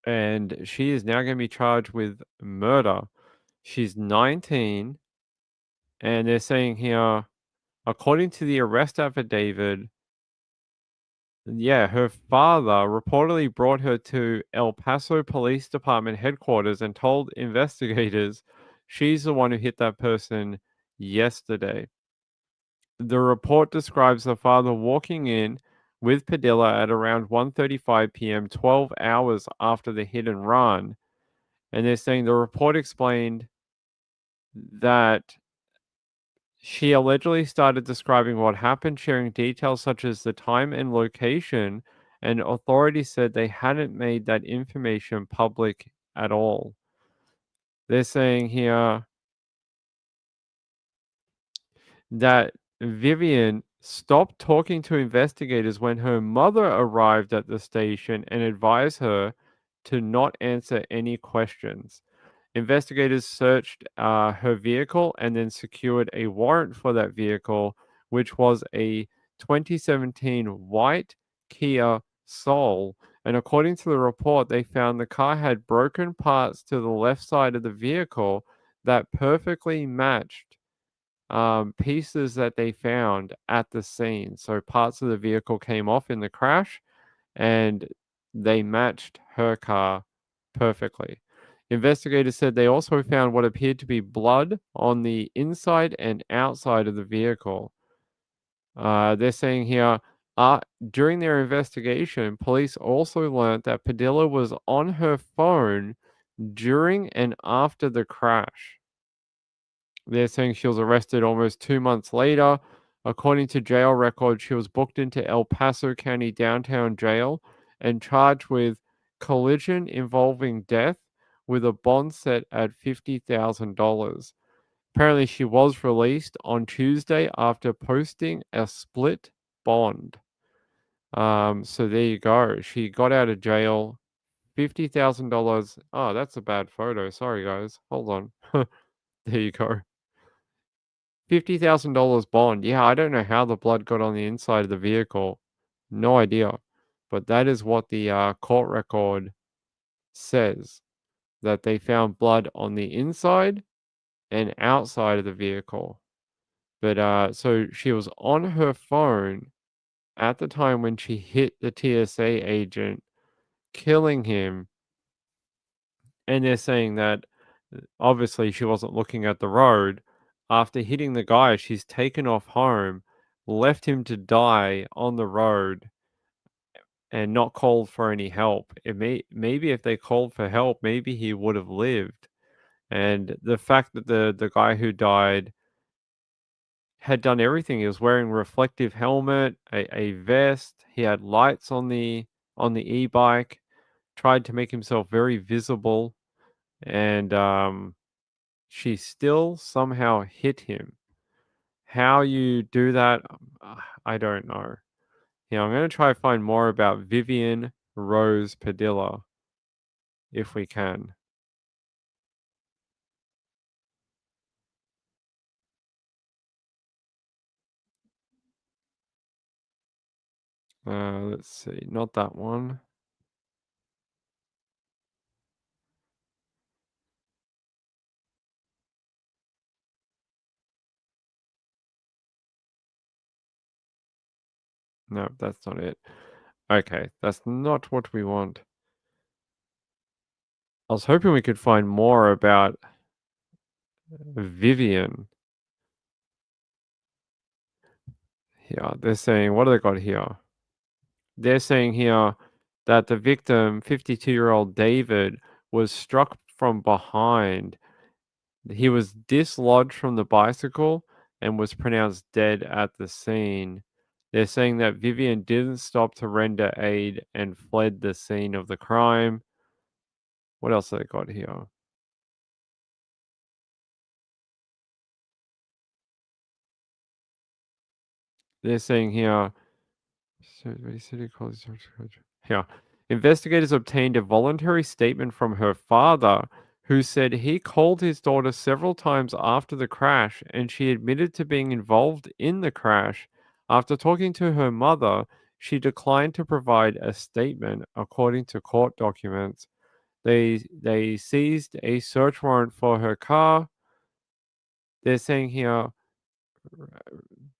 And she is now going to be charged with murder. She's 19. And they're saying here, according to the arrest affidavit, yeah, her father reportedly brought her to El Paso Police Department headquarters and told investigators she's the one who hit that person yesterday. The report describes the father walking in with Padilla at around 1:35 p.m., 12 hours after the hit and run. And they're saying the report explained that she allegedly started describing what happened, sharing details such as the time and location, and authorities said they hadn't made that information public at all. They're saying here that Vivian stopped talking to investigators when her mother arrived at the station and advised her to not answer any questions. Investigators searched her vehicle and then secured a warrant for that vehicle, which was a 2017 white Kia Soul. And according to the report, they found the car had broken parts to the left side of the vehicle that perfectly matched pieces that they found at the scene. So parts of the vehicle came off in the crash and they matched her car perfectly. Investigators said they also found what appeared to be blood on the inside and outside of the vehicle. They're saying here, during their investigation, police also learned that Padilla was on her phone during and after the crash. They're saying she was arrested almost 2 months later. According to jail records, she was booked into El Paso County downtown jail and charged with collision involving death with a bond set at $50,000. Apparently, she was released on Tuesday after posting a split bond. So there you go. She got out of jail. $50,000. Oh, that's a bad photo. Sorry, guys. Hold on. There you go. $50,000 bond. Yeah, I don't know how the blood got on the inside of the vehicle. No idea. But that is what the court record says. That they found blood on the inside and outside of the vehicle. But so she was on her phone at the time when she hit the TSA agent, killing him. And they're saying that obviously she wasn't looking at the road. After hitting the guy, she's taken off home, left him to die on the road, and not called for any help. Maybe if they called for help, maybe he would have lived. And the fact that the guy who died had done everything. He was wearing reflective helmet, a vest. He had lights on the e-bike. Tried to make himself very visible, and she still somehow hit him. How you do that, I don't know. Yeah, I'm going to try to find more about Vivian Rose Padilla, if we can. Let's see, not that one. No, that's not it. Okay, that's not what we want. I was hoping we could find more about Vivian. Here, they're saying, what do they got here? They're saying here that the victim, 52-year-old David, was struck from behind. He was dislodged from the bicycle and was pronounced dead at the scene. They're saying that Vivian didn't stop to render aid and fled the scene of the crime. What else have they got here? They're saying here, here, investigators obtained a voluntary statement from her father, who said he called his daughter several times after the crash and she admitted to being involved in the crash. After talking to her mother, she declined to provide a statement, according to court documents. They seized a search warrant for her car. They're saying here,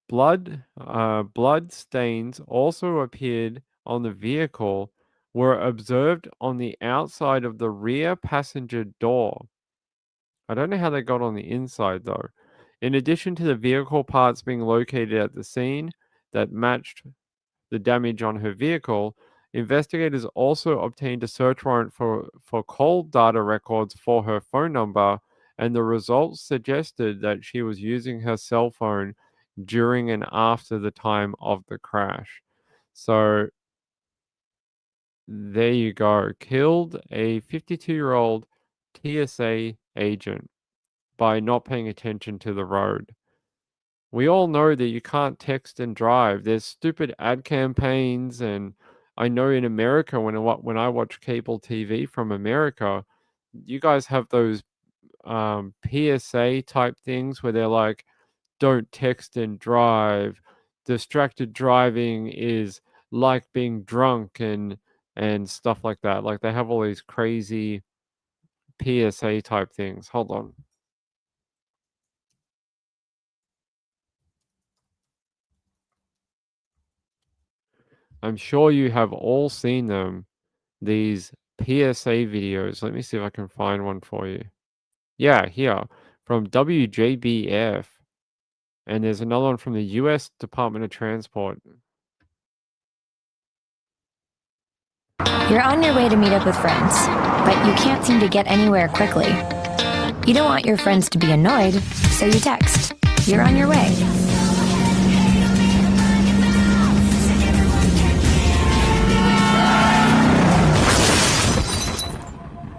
blood stains also appeared on the vehicle, were observed on the outside of the rear passenger door. I don't know how they got on the inside though. In addition to the vehicle parts being located at the scene that matched the damage on her vehicle, investigators also obtained a search warrant for call data records for her phone number, and the results suggested that she was using her cell phone during and after the time of the crash. So there you go. Killed a 52-year-old TSA agent by not paying attention to the road. We all know that you can't text and drive. There's stupid ad campaigns, and I know in America when I watch cable TV from America, you guys have those PSA type things where they're like, don't text and drive. Distracted driving is like being drunk and stuff like that. Like they have all these crazy PSA type things. Hold on. I'm sure you have all seen them, these PSA videos. Let me see if I can find one for you. Yeah, here from WJBF. And there's another one from the US Department of Transport. You're on your way to meet up with friends, but you can't seem to get anywhere quickly. You don't want your friends to be annoyed, so you text. You're on your way.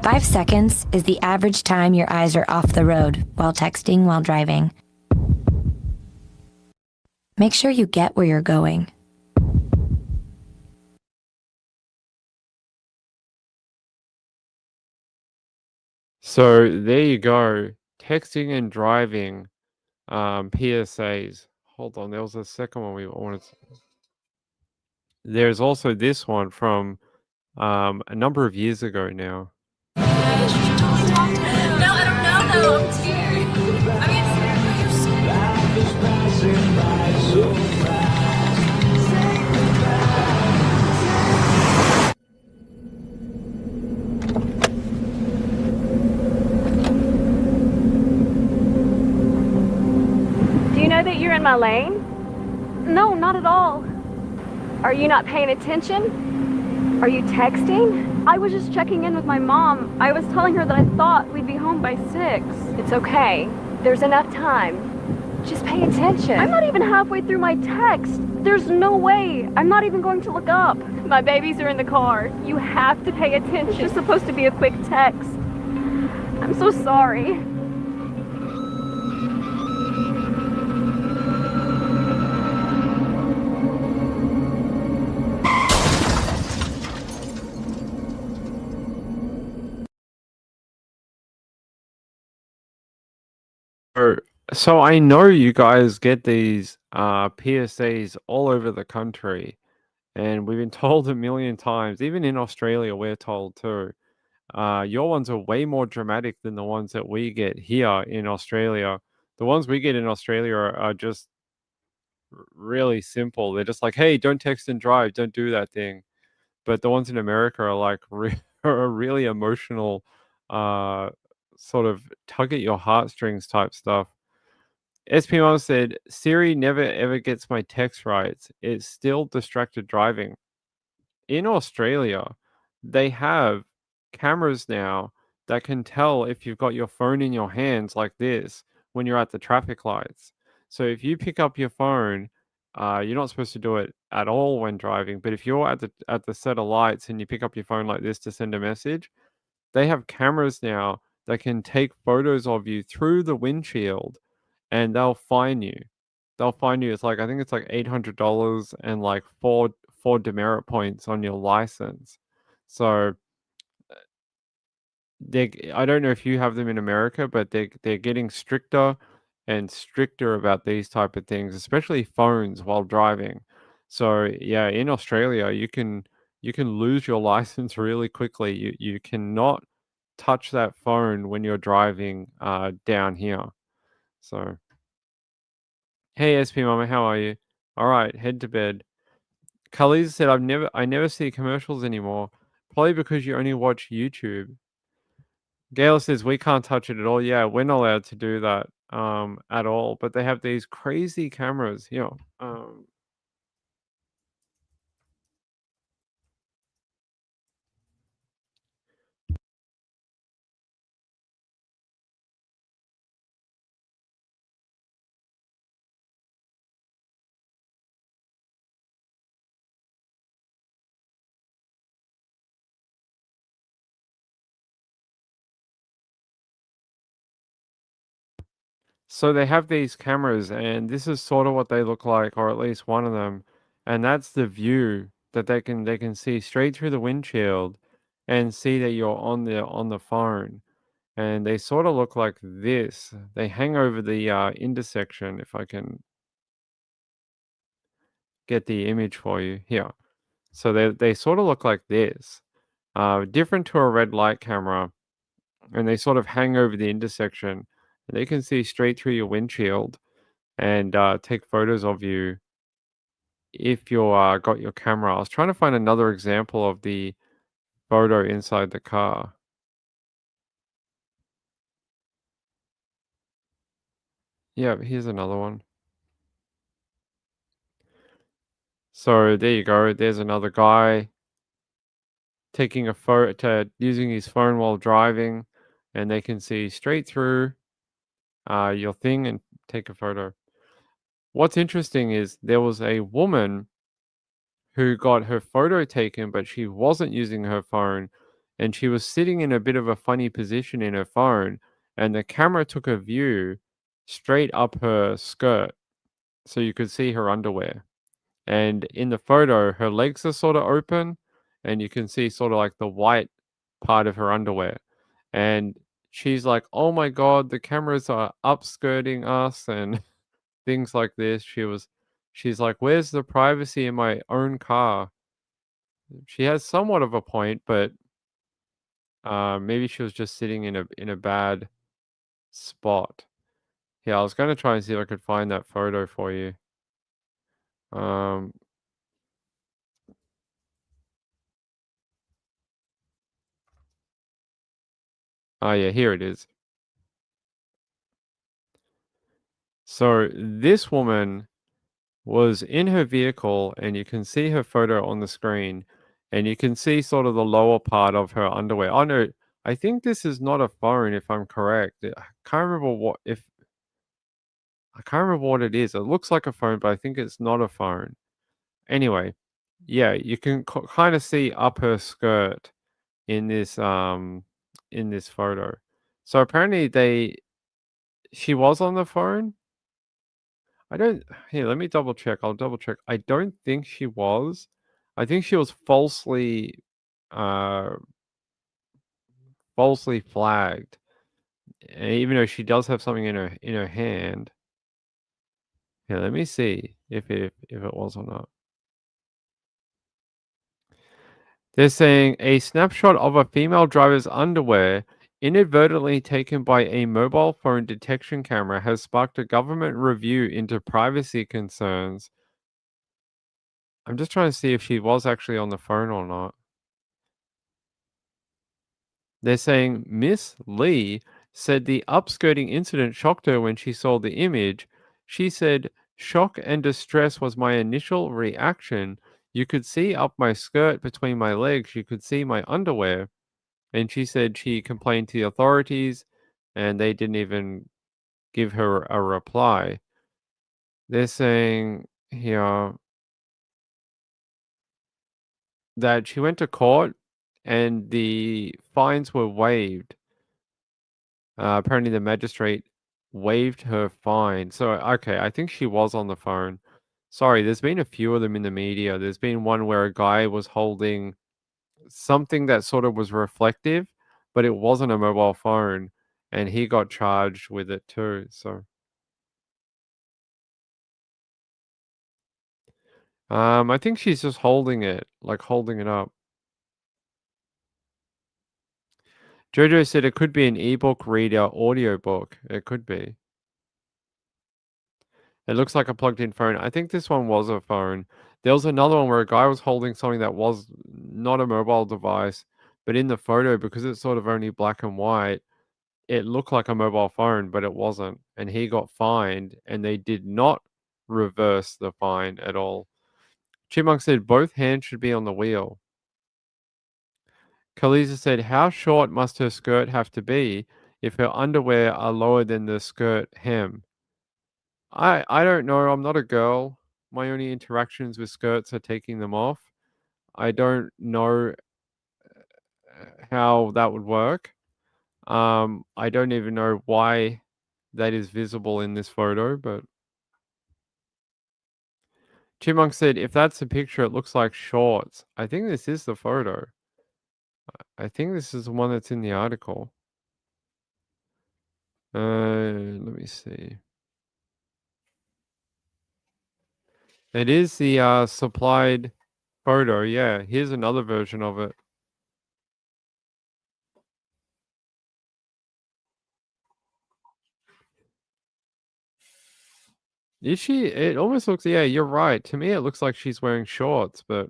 Five seconds is the average time your eyes are off the road while texting while driving. Make sure you get where you're going. So there you go. Texting and driving PSAs. Hold on, there was a second one we wanted to... There's also this one from a number of years ago now. No, I don't know though. I'm scared. I mean, you're so... Do you know that you're in my lane? No, not at all. Are you not paying attention? Are you texting? I was just checking in with my mom. I was telling her that I thought we'd be home by 6. It's okay. There's enough time. Just pay attention. I'm not even halfway through my text. There's no way. I'm not even going to look up. My babies are in the car. You have to pay attention. It's just supposed to be a quick text. I'm so sorry. So I know you guys get these PSAs all over the country, And we've been told a million times, even in Australia, we're told too. Your ones are way more dramatic than the ones that we get here in Australia. The ones we get in Australia are just really simple. They're just like, hey, don't text and drive, don't do that thing. But the ones in America are like are really emotional, sort of tug at your heartstrings type stuff. SP Mom said, Siri never ever gets my text right. It's still distracted driving. In Australia, they have cameras now that can tell if you've got your phone in your hands like this when you're at the traffic lights. So if you pick up your phone, you're not supposed to do it at all when driving. But if you're at the set of lights and you pick up your phone like this to send a message, they have cameras now that can take photos of you through the windshield, and they'll fine you. They'll fine you. It's like, I think it's like $800 and like four demerit points on your license. So I don't know if you have them in America, but they're getting stricter and stricter about these type of things, especially phones while driving. So yeah, in Australia, you can lose your license really quickly. You cannot touch that phone when you're driving down here. So hey SP Mama, how are you? All right, head to bed. Khalid said, I never see commercials anymore. Probably because you only watch YouTube. Gail says we can't touch it at all. Yeah, we're not allowed to do that at all. But they have these crazy cameras, So they have these cameras, and this is sort of what they look like, or at least one of them. And that's the view that they can see straight through the windshield and see that you're on the phone. And they sort of look like this. They hang over the intersection, if I can get the image for you here. So they sort of look like this, different to a red light camera, and they sort of hang over the intersection. And they can see straight through your windshield and take photos of you if you got your camera. I was trying to find another example of the photo inside the car. Yeah, here's another one. So there you go. There's another guy taking a photo, using his phone while driving, and they can see straight through your thing and take a photo. What's interesting is there was a woman who got her photo taken, but she wasn't using her phone, and she was sitting in a bit of a funny position in her phone, and the camera took a view straight up her skirt, so you could see her underwear. And in the photo, her legs are sort of open, and you can see sort of like the white part of her underwear. And she's like, "Oh my God, the cameras are upskirting us," and things like this. She's like, "Where's the privacy in my own car?" She has somewhat of a point, but maybe she was just sitting in a bad spot. Yeah, I was gonna try and see if I could find that photo for you. Um, oh yeah, here it is. So this woman was in her vehicle, and you can see her photo on the screen, and you can see sort of the lower part of her underwear. Oh no, I think this is not a phone, if I'm correct. I can't remember what it is. It looks like a phone, but I think it's not a phone. Anyway, yeah, you can kind of see up her skirt in this photo. So apparently she was on the phone. I don't Here, let me double check. I'll double check. I don't think she was. I think she was uh falsely flagged. Even though she does have something in her hand. Yeah, let me see if it was or not. They're saying a snapshot of a female driver's underwear inadvertently taken by a mobile phone detection camera has sparked a government review into privacy concerns. I'm just trying to see if she was actually on the phone or not. They're saying Miss Lee said the upskirting incident shocked her when she saw the image. She said, "Shock and distress was my initial reaction. You could see up my skirt between my legs. You could see my underwear." And she said she complained to the authorities and they didn't even give her a reply. They're saying here that she went to court and the fines were waived. Apparently the magistrate waived her fine. So, okay, I think she was on the phone. Sorry, there's been a few of them in the media. There's been one where a guy was holding something that sort of was reflective, but it wasn't a mobile phone, and he got charged with it too. So, I think she's just holding it, like holding it up. Jojo said it could be an ebook reader, audiobook. It could be. It looks like a plugged-in phone. I think this one was a phone. There was another one where a guy was holding something that was not a mobile device, but in the photo, because it's sort of only black and white, it looked like a mobile phone, but it wasn't. And he got fined, and they did not reverse the fine at all. Chipmunk said both hands should be on the wheel. Khaleesa said, how short must her skirt have to be if her underwear are lower than the skirt hem? I don't know. I'm not a girl. My only interactions with skirts are taking them off. I don't know how that would work. I don't even know why that is visible in this photo, but Chipmunk said, if that's the picture, it looks like shorts. I think this is the photo. I think this is the one that's in the article. Let me see. It is the supplied photo. Yeah, here's another version of it. Is she? It almost looks, yeah, you're right. To me, it looks like she's wearing shorts, but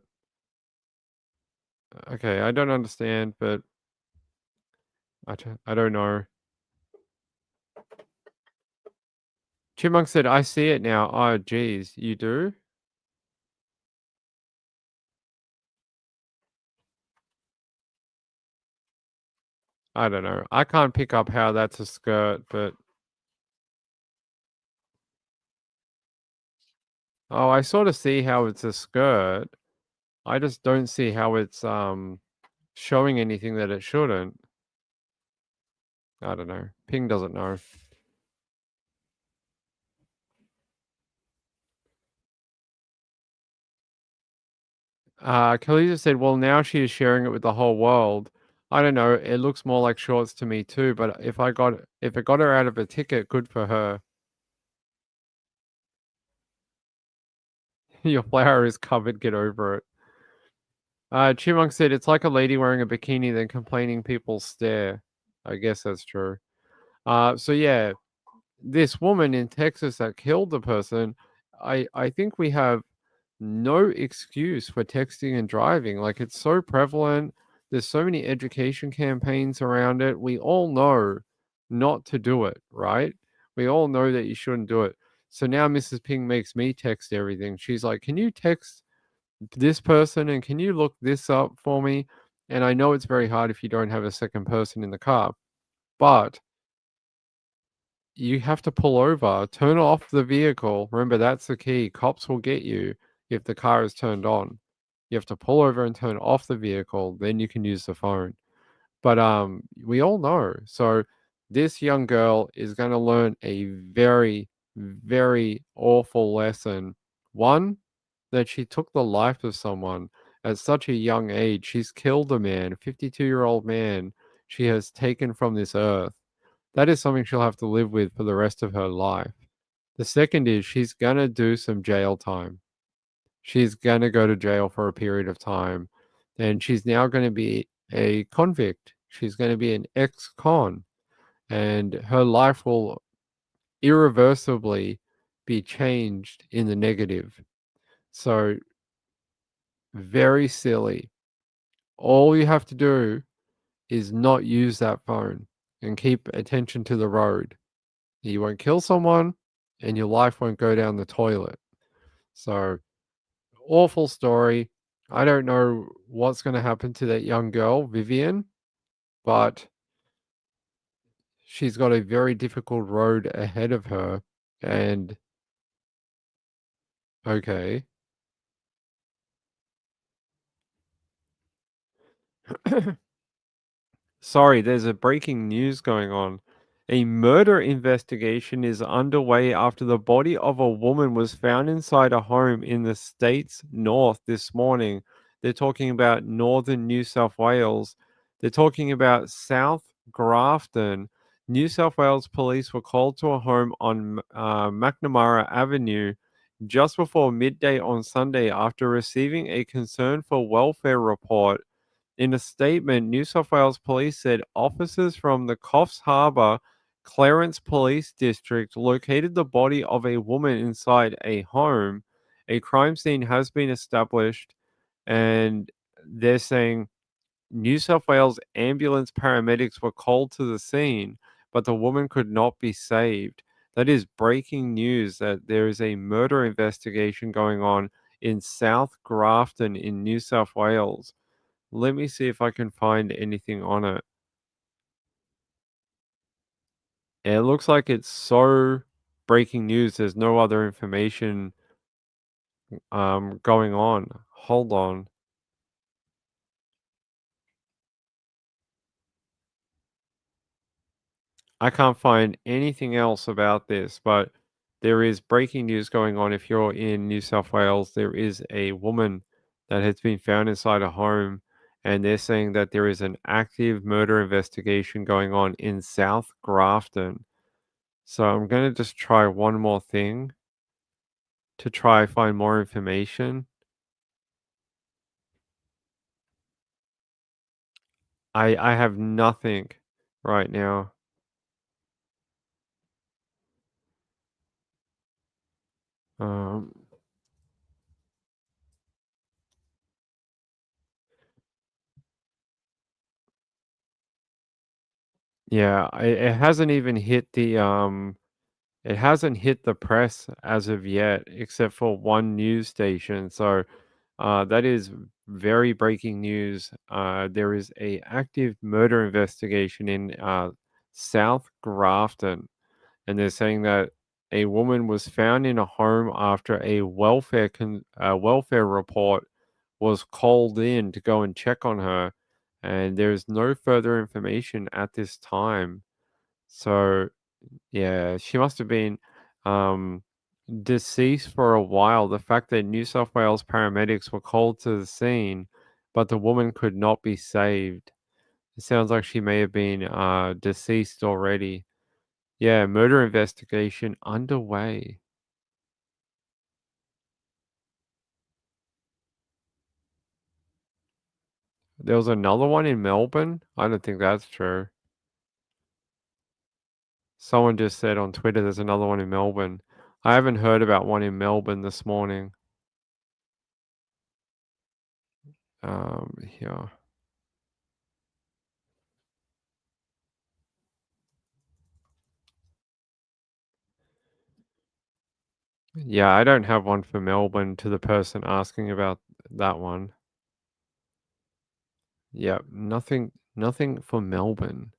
okay, I don't understand, but I don't know. Chipmunk said, I see it now. Oh, geez, you do? I don't know. I can't pick up how that's a skirt, but oh, I sort of see how it's a skirt. I just don't see how it's showing anything that it shouldn't. I don't know. Ping doesn't know. Khaleesa said, well, now she is sharing it with the whole world. I don't know. It looks more like shorts to me too, but if it got her out of a ticket, good for her. Your flower is covered, get over it. Chipmunk said, it's like a lady wearing a bikini then complaining people stare. I guess that's true. So yeah, this woman in Texas that killed the person, I think we have no excuse for texting and driving. Like, it's so prevalent. There's so many education campaigns around it. We all know not to do it, right? We all know that you shouldn't do it. So now Mrs. Ping makes me text everything. She's like, can you text this person and can you look this up for me? And I know it's very hard if you don't have a second person in the car, but you have to pull over, turn off the vehicle. Remember, that's the key. Cops will get you if the car is turned on. You have to pull over and turn off the vehicle, then you can use the phone. But we all know. So this young girl is going to learn a very, very awful lesson. One, that she took the life of someone at such a young age. She's killed a man, a 52-year-old man she has taken from this earth. That is something she'll have to live with for the rest of her life. The second is she's going to do some jail time. She's going to go to jail for a period of time. and she's now going to be a convict. She's going to be an ex-con, and her life will irreversibly be changed in the negative. So, very silly. All you have to do is not use that phone and keep attention to the road. You won't kill someone, and your life won't go down the toilet. So, awful story. I don't know what's going to happen to that young girl, Vivian, but she's got a very difficult road ahead of her. And okay. Sorry, there's a breaking news going on. A murder investigation is underway after the body of a woman was found inside a home in the state's north this morning. They're talking about northern New South Wales. They're talking about South Grafton. New South Wales police were called to a home on McNamara Avenue just before midday on Sunday after receiving a concern for welfare report. In a statement, New South Wales Police said officers from the Coffs Harbour Clarence Police District located the body of a woman inside a home. A crime scene has been established, and they're saying New South Wales ambulance paramedics were called to the scene, but the woman could not be saved. That is breaking news that there is a murder investigation going on in South Grafton in New South Wales. Let me see if I can find anything on it. It looks like it's so breaking news. There's no other information going on. Hold on. I can't find anything else about this, but there is breaking news going on. If you're in New South Wales, there is a woman that has been found inside a home, and they're saying that there is an active murder investigation going on in South Grafton. So I'm going to just try one more thing to try find more information. I have nothing right now. Um, yeah, it hasn't even hit the it hasn't hit the press as of yet, except for one news station. So that is very breaking news. There is a active murder investigation in South Grafton, and they're saying that a woman was found in a home after a welfare report was called in to go and check on her, and there's no further information at this time. So yeah, she must have been deceased for a while. The fact that New South Wales paramedics were called to the scene, but the woman could not be saved. It sounds like she may have been deceased already. Yeah, murder investigation underway. There was another one in Melbourne? I don't think that's true. Someone just said on Twitter there's another one in Melbourne. I haven't heard about one in Melbourne this morning. Here. Yeah, I don't have one for Melbourne to the person asking about that one. Yeah, nothing for Melbourne.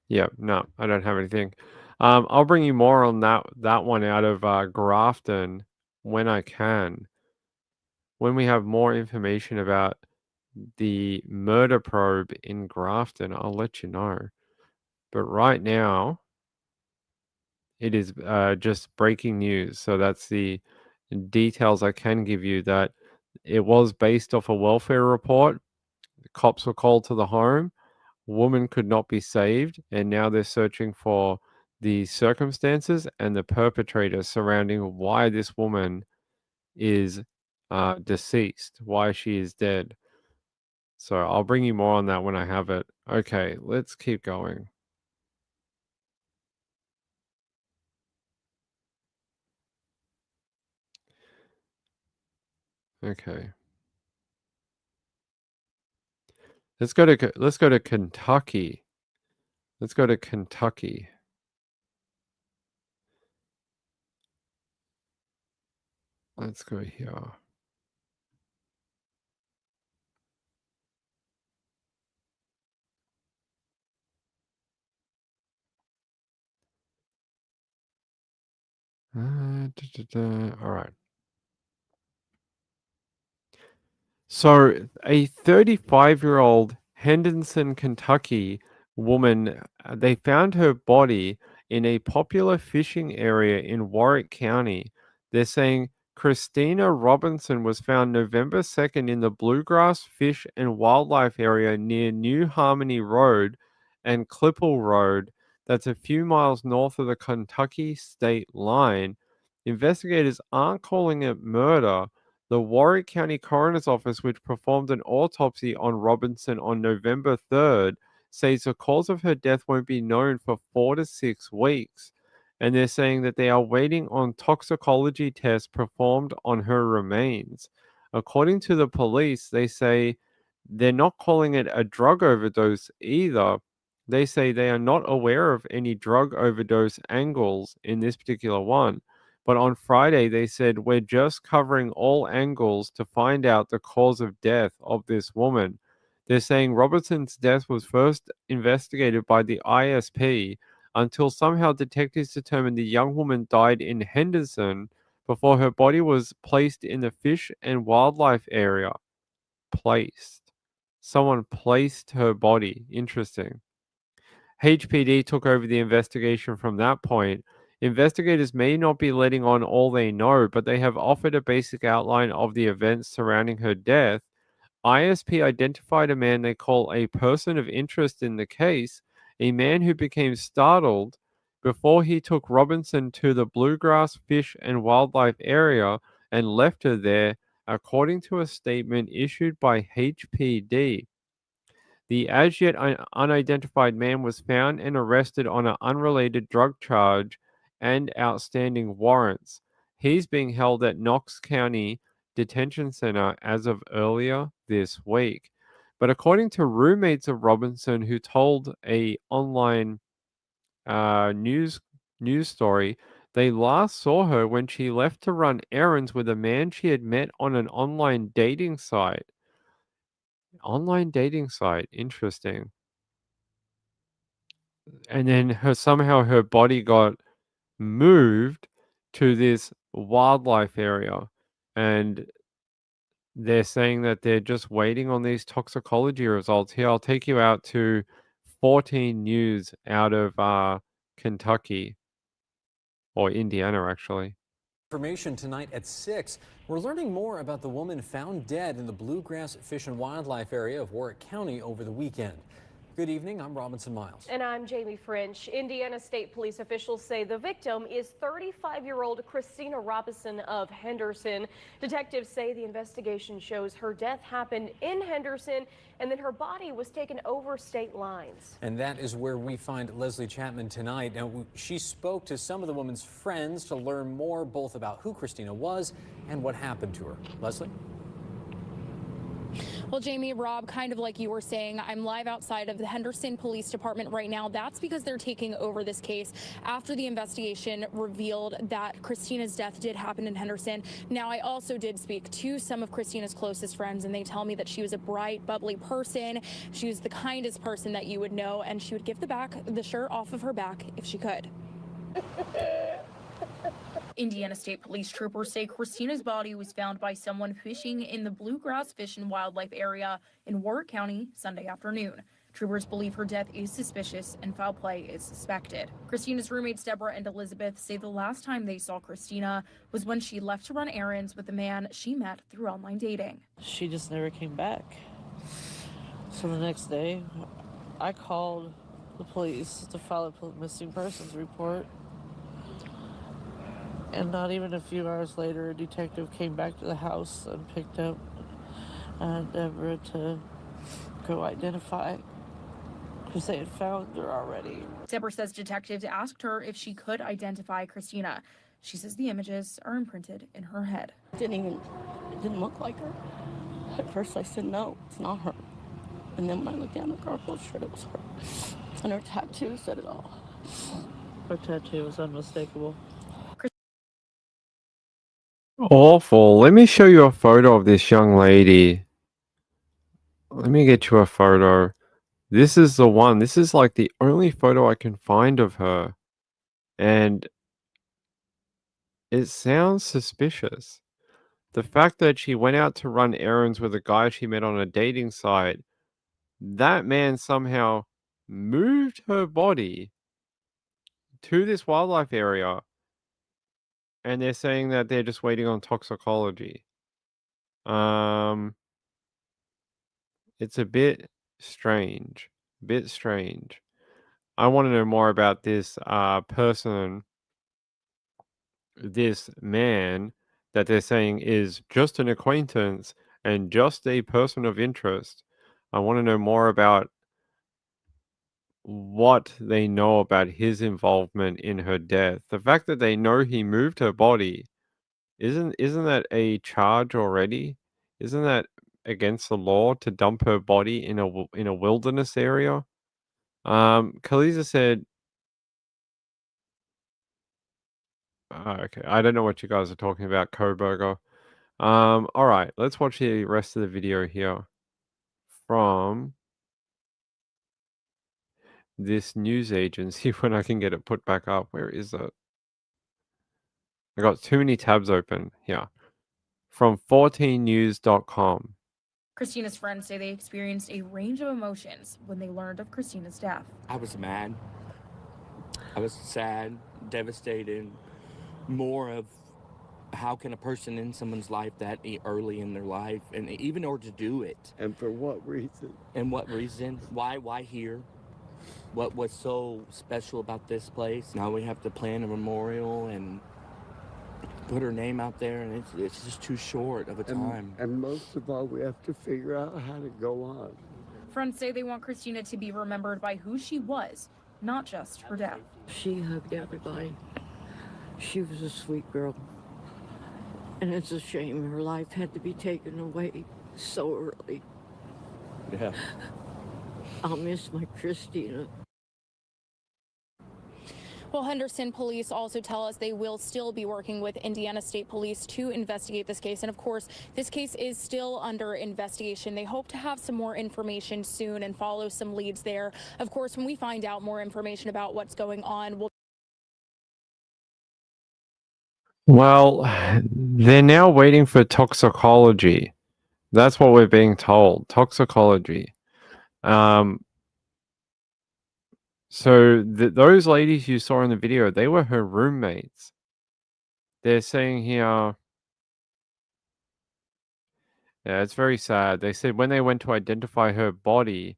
Yeah, no, I don't have anything. I'll bring you more on that one out of Grafton when I can. When we have more information about the murder probe in Grafton, I'll let you know. But right now, it is just breaking news. So that's the details I can give you, that it was based off a welfare report. The cops were called to the home. Woman could not be saved, and now they're searching for the circumstances and the perpetrator surrounding why this woman is deceased, why she is dead. So I'll bring you more on that when I have it. Okay, let's keep going. Okay. Let's go to Kentucky. Let's go to Kentucky. Let's go here. All right. So a 35-year-old Henderson, Kentucky woman, they found her body in a popular fishing area in Warwick County. They're saying Christina Robinson was found November 2nd in the Bluegrass Fish and Wildlife area near New Harmony Road and Clipple Road. That's a few miles north of the Kentucky state line. Investigators aren't calling it murder. The Warwick County Coroner's Office, which performed an autopsy on Robinson on November 3rd, says the cause of her death won't be known for 4 to 6 weeks. And they're saying that they are waiting on toxicology tests performed on her remains. According to the police, they say they're not calling it a drug overdose either. They say they are not aware of any drug overdose angles in this particular one. But on Friday, they said, we're just covering all angles to find out the cause of death of this woman. They're saying Robinson's death was first investigated by the ISP until somehow detectives determined the young woman died in Henderson before her body was placed in the fish and wildlife area. Placed. Someone placed her body. Interesting. HPD took over the investigation from that point. Investigators may not be letting on all they know, but they have offered a basic outline of the events surrounding her death. ISP identified a man they call a person of interest in the case, a man who became startled before he took Robinson to the Bluegrass Fish and Wildlife area and left her there, according to a statement issued by HPD. The as yet unidentified man was found and arrested on an unrelated drug charge and outstanding warrants. He's being held at Knox County Detention Center as of earlier this week. But according to roommates of Robinson who told a online news story, they last saw her when she left to run errands with a man she had met on an online dating site. Online dating site, interesting. And then somehow her body got moved to this wildlife area, and they're saying that they're just waiting on these toxicology results. Here, I'll take you out to 14 News out of Kentucky, or Indiana, actually. Information tonight at 6. We're learning more about the woman found dead in the Bluegrass Fish and Wildlife area of Warwick County over the weekend. Good evening, I'm Robinson Miles. And I'm Jamie French. Indiana State Police officials say the victim is 35-year-old Christina Robinson of Henderson. Detectives say the investigation shows her death happened in Henderson and then her body was taken over state lines. And that is where we find Leslie Chapman tonight. Now, she spoke to some of the woman's friends to learn more both about who Christina was and what happened to her. Leslie? Well, Jamie, Rob, kind of like you were saying, I'm live outside of the Henderson Police Department right now. That's because they're taking over this case after the investigation revealed that Christina's death did happen in Henderson. Now, I also did speak to some of Christina's closest friends, and they tell me that she was a bright, bubbly person. She was the kindest person that you would know, and she would give the shirt off of her back if she could. Indiana State Police troopers say Christina's body was found by someone fishing in the Bluegrass Fish and Wildlife area in Warwick County Sunday afternoon. Troopers believe her death is suspicious and foul play is suspected. Christina's roommates Deborah and Elizabeth say the last time they saw Christina was when she left to run errands with a man she met through online dating. She just never came back. So the next day, I called the police to file a missing persons report. And not even a few hours later, a detective came back to the house and picked up Deborah to go identify, because they had found her already. Deborah says detectives asked her if she could identify Christina. She says the images are imprinted in her head. It didn't look like her. At first I said, no, it's not her. And then when I looked down the carpal shirt, it was her. And her tattoo said it all. Her tattoo was unmistakable. Awful. Let me show you a photo of this young lady. Let me get you a photo. This is the one. This is like the only photo I can find of her. And it sounds suspicious. The fact that she went out to run errands with a guy she met on a dating site, that man somehow moved her body to this wildlife area, and they're saying that they're just waiting on toxicology. It's a bit strange. I want to know more about this person, this man that they're saying is just an acquaintance and just a person of interest. I want to know more about what they know about his involvement in her death. The fact that they know he moved her body, isn't that a charge already? Isn't that against the law to dump her body in a wilderness area? Kaliza said, okay, I don't know what you guys are talking about, Coburger. All right, let's watch the rest of the video here from this news agency when I can get it put back up. Where is it? I got too many tabs open here. From 14news.com. Christina's friends say they experienced a range of emotions when they learned of Christina's death. I was mad. I was sad, devastated. More of how can a person in someone's life that early in their life, and even in order to do it. And for what reason? And what reason? Why here? What was so special about this place? Now we have to plan a memorial and put her name out there, and it's just too short of a time. And most of all, we have to figure out how to go on. Friends say they want Christina to be remembered by who she was, not just her death. She hugged everybody. She was a sweet girl. And it's a shame her life had to be taken away so early. Yeah. I'll miss my Christina. Well, Henderson police also tell us they will still be working with Indiana State Police to investigate this case. And of course, this case is still under investigation. They hope to have some more information soon and follow some leads there. Of course, when we find out more information about what's going on, we'll... Well, they're now waiting for toxicology. That's what we're being told. Toxicology. So those ladies you saw in the video, they were her roommates. They're saying here, yeah, it's very sad. They said when they went to identify her body,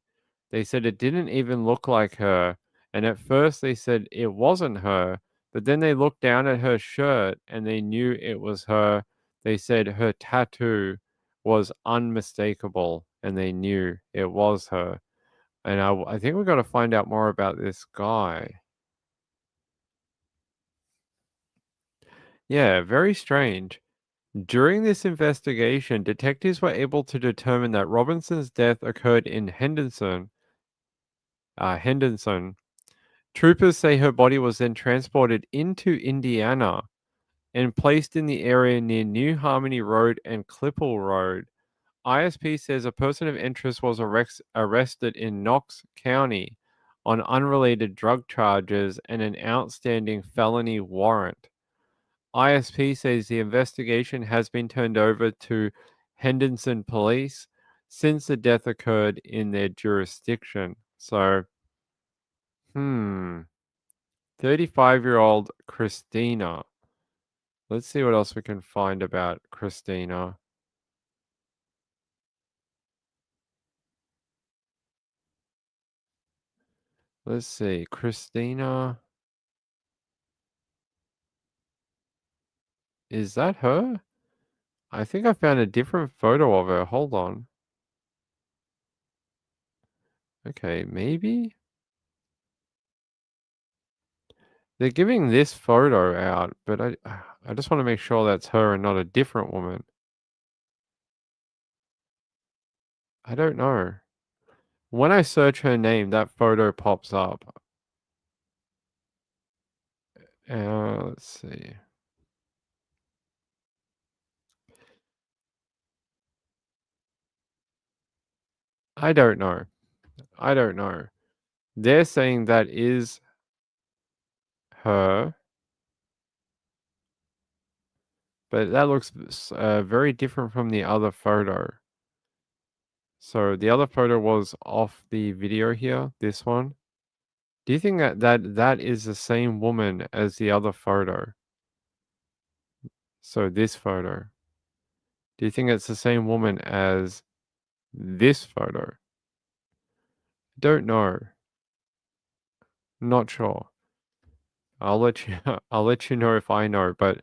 they said it didn't even look like her. And at first they said it wasn't her, but then they looked down at her shirt and they knew it was her. They said her tattoo was unmistakable and they knew it was her. And I think we've got to find out more about this guy. Yeah, very strange. During this investigation, detectives were able to determine that Robinson's death occurred in Henderson. Troopers say her body was then transported into Indiana and placed in the area near New Harmony Road and Clipple Road. ISP says a person of interest was arrested in Knox County on unrelated drug charges and an outstanding felony warrant. ISP says the investigation has been turned over to Henderson Police since the death occurred in their jurisdiction. So, 35-year-old Christina. Let's see what else we can find about Christina. Let's see. Christina. Is that her? I think I found a different photo of her. Hold on. Okay, maybe? They're giving this photo out, but I just want to make sure that's her and not a different woman. I don't know. When I search her name, that photo pops up. Let's see. I don't know. I don't know. They're saying that is her, but that looks very different from the other photo. So the other photo was off the video here, this one. Do you think that is the same woman as the other photo? So this photo. Do you think it's the same woman as this photo? Don't know. Not sure. I'll let you I'll let you know if I know, but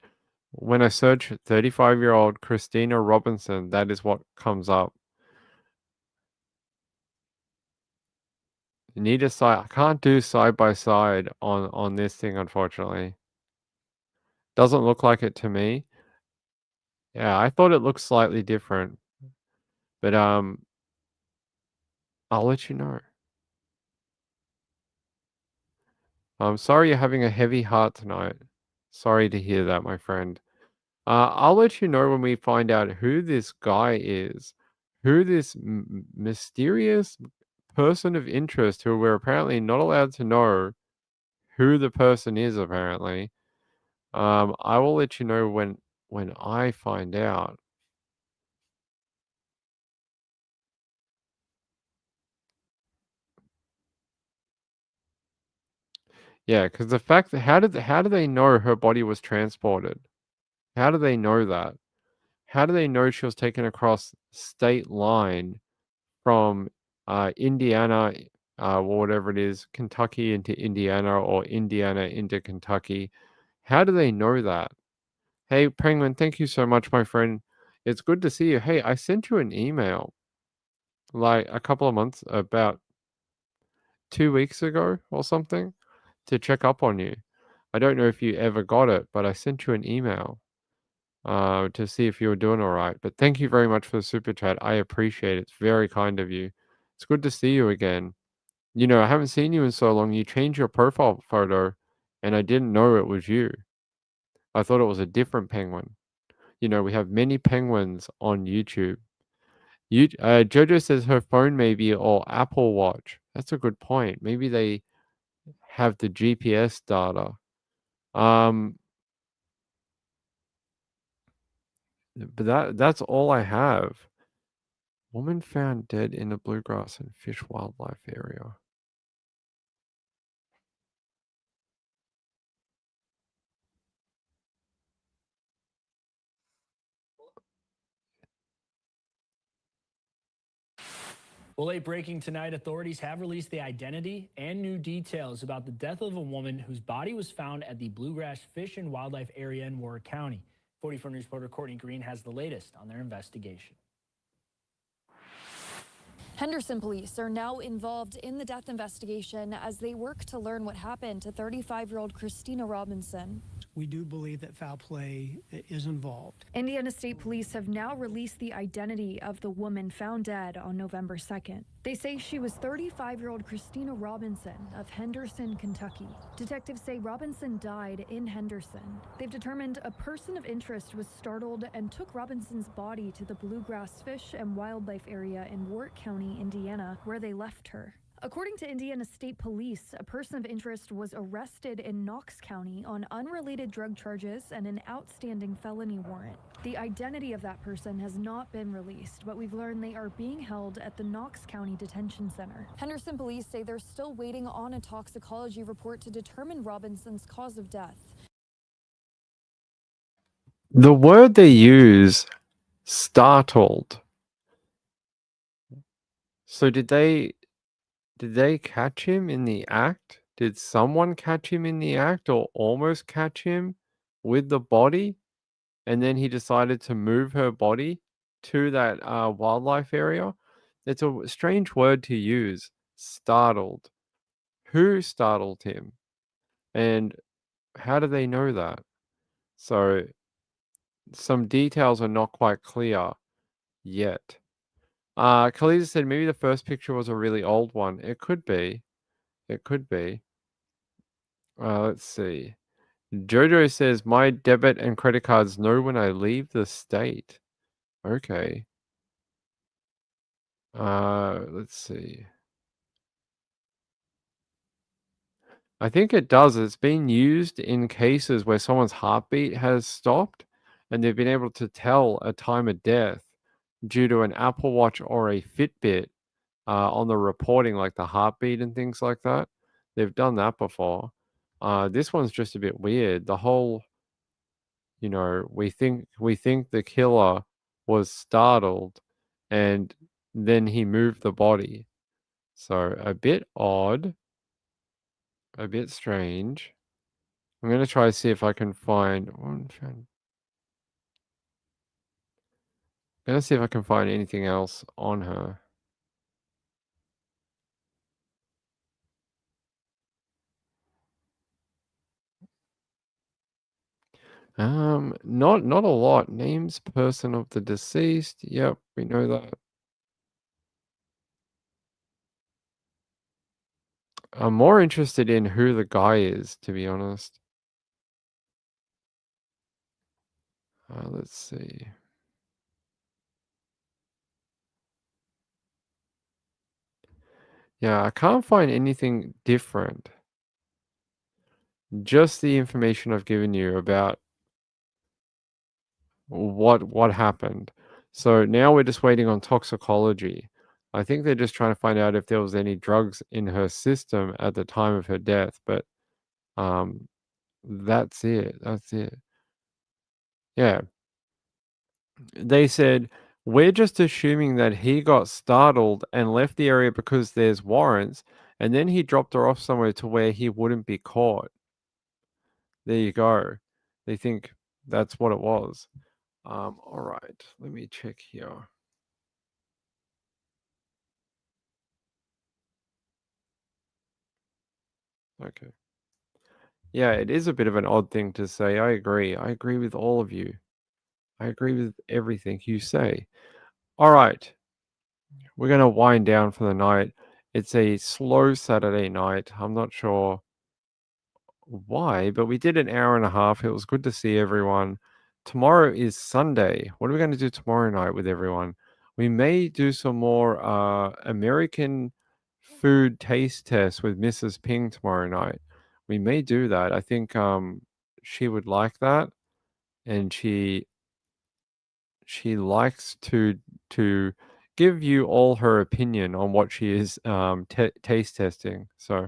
when I search 35-year-old Christina Robinson, that is what comes up. You need a side. I can't do side by side on this thing, unfortunately. Doesn't look like it to me. Yeah, I thought it looked slightly different, but I'll let you know. I'm sorry you're having a heavy heart tonight. Sorry to hear that, my friend. I'll let you know when we find out who this guy is, who this mysterious person of interest who we're apparently not allowed to know who the person is, apparently. I will let you know when I find out. Yeah, because the fact that how do they know her body was transported? How do they know that? How do they know she was taken across state line from Indiana, or whatever it is, Kentucky into Indiana or Indiana into Kentucky? How do they know that? Hey, Penguin, thank you so much, my friend. It's good to see you. Hey, I sent you an email like a couple of months, about 2 weeks ago or something, to check up on you. I don't know if you ever got it, but I sent you an email to see if you were doing all right. But thank you very much for the super chat. I appreciate it. It's very kind of you. It's good to see you again. You know, I haven't seen you in so long. You changed your profile photo, and I didn't know it was you. I thought it was a different penguin. You know, we have many penguins on YouTube. Jojo says her phone may be or Apple Watch. That's a good point. Maybe they have the GPS data. But that's all I have. Woman found dead in the bluegrass and fish wildlife area. Well, late breaking tonight, authorities have released the identity and new details about the death of a woman whose body was found at the Bluegrass Fish and Wildlife area in Warwick County. 44 News reporter Courtney Green has the latest on their investigation. Henderson police are now involved in the death investigation as they work to learn what happened to 35-year-old Christina Robinson. We do believe that foul play is involved. Indiana State Police have now released the identity of the woman found dead on November 2nd. They say she was 35-year-old Christina Robinson of Henderson, Kentucky. Detectives say Robinson died in Henderson. They've determined a person of interest was startled and took Robinson's body to the Bluegrass Fish and Wildlife area in Warwick County, Indiana, where they left her. According to Indiana State Police, a person of interest was arrested in Knox County on unrelated drug charges and an outstanding felony warrant. The identity of that person has not been released, but we've learned they are being held at the Knox County Detention Center. Henderson police say they're still waiting on a toxicology report to determine Robinson's cause of death. The word they use, startled. So did they Did they catch him in the act? Did someone catch him in the act or almost catch him with the body? And then he decided to move her body to that wildlife area? It's a strange word to use, startled. Who startled him? And how do they know that? So some details are not quite clear yet. Khaleesa said maybe the first picture was a really old one. It could be. It could be. Let's see. Jojo says my debit and credit cards know when I leave the state. Okay. Let's see. I think it does. It's been used in cases where someone's heartbeat has stopped and they've been able to tell a time of death due to an Apple Watch or a Fitbit on the reporting, like the heartbeat and things like that. They've done that before. This one's just a bit weird. The whole, we think the killer was startled and then he moved the body. So a bit odd, a bit strange. I'm going to try to see if I can find anything else on her. Not a lot. Names, person of the deceased. Yep, we know that. I'm more interested in who the guy is, to be honest. Let's see. Yeah, I can't find anything different. Just the information I've given you about what happened. So now we're just waiting on toxicology. I think they're just trying to find out if there was any drugs in her system at the time of her death, but that's it. That's it. Yeah. They said, we're just assuming that he got startled and left the area because there's warrants, and then he dropped her off somewhere to where he wouldn't be caught. There you go. They think that's what it was. All right, let me check here. Okay. Yeah, it is a bit of an odd thing to say. I agree. I agree with all of you. I agree with everything you say. All right. We're going to wind down for the night. It's a slow Saturday night. I'm not sure why, but we did an hour and a half. It was good to see everyone. Tomorrow is Sunday. What are we going to do tomorrow night with everyone? We may do some more American food taste tests with Mrs. Ping tomorrow night. We may do that. I think she would like that, and she likes to give you all her opinion on what she is taste testing. So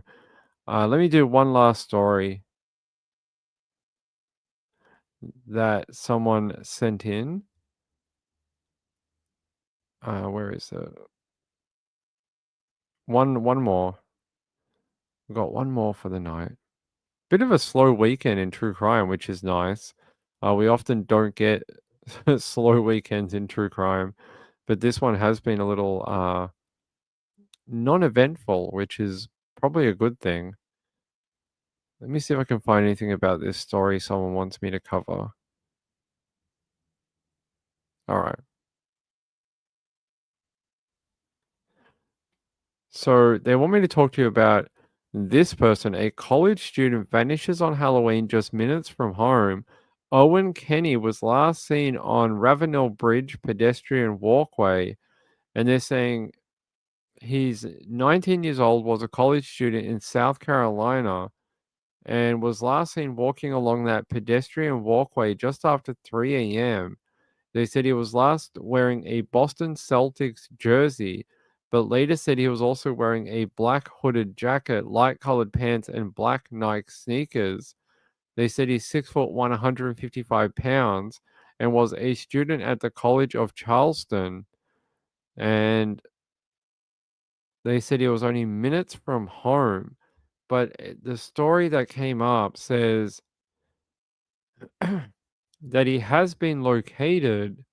let me do one last story that someone sent in. Where is it? One more. We've got one more for the night. Bit of a slow weekend in true crime, which is nice. We often don't get slow weekends in true crime, but this one has been a little non-eventful, which is probably a good thing. Let me see if I can find anything about this story someone wants me to cover. All right. So they want me to talk to you about this person. A college student vanishes on Halloween just minutes from home. Owen Kenny was last seen on Ravenel Bridge pedestrian walkway, and they're saying he's 19 years old, was a college student in South Carolina, and was last seen walking along that pedestrian walkway just after 3 a.m. They said he was last wearing a Boston Celtics jersey, but later said he was also wearing a black hooded jacket, light colored pants, and black Nike sneakers. They said he's 6'1", 155 pounds, and was a student at the College of Charleston. And They said he was only minutes from home, but the story that came up says that he has been located.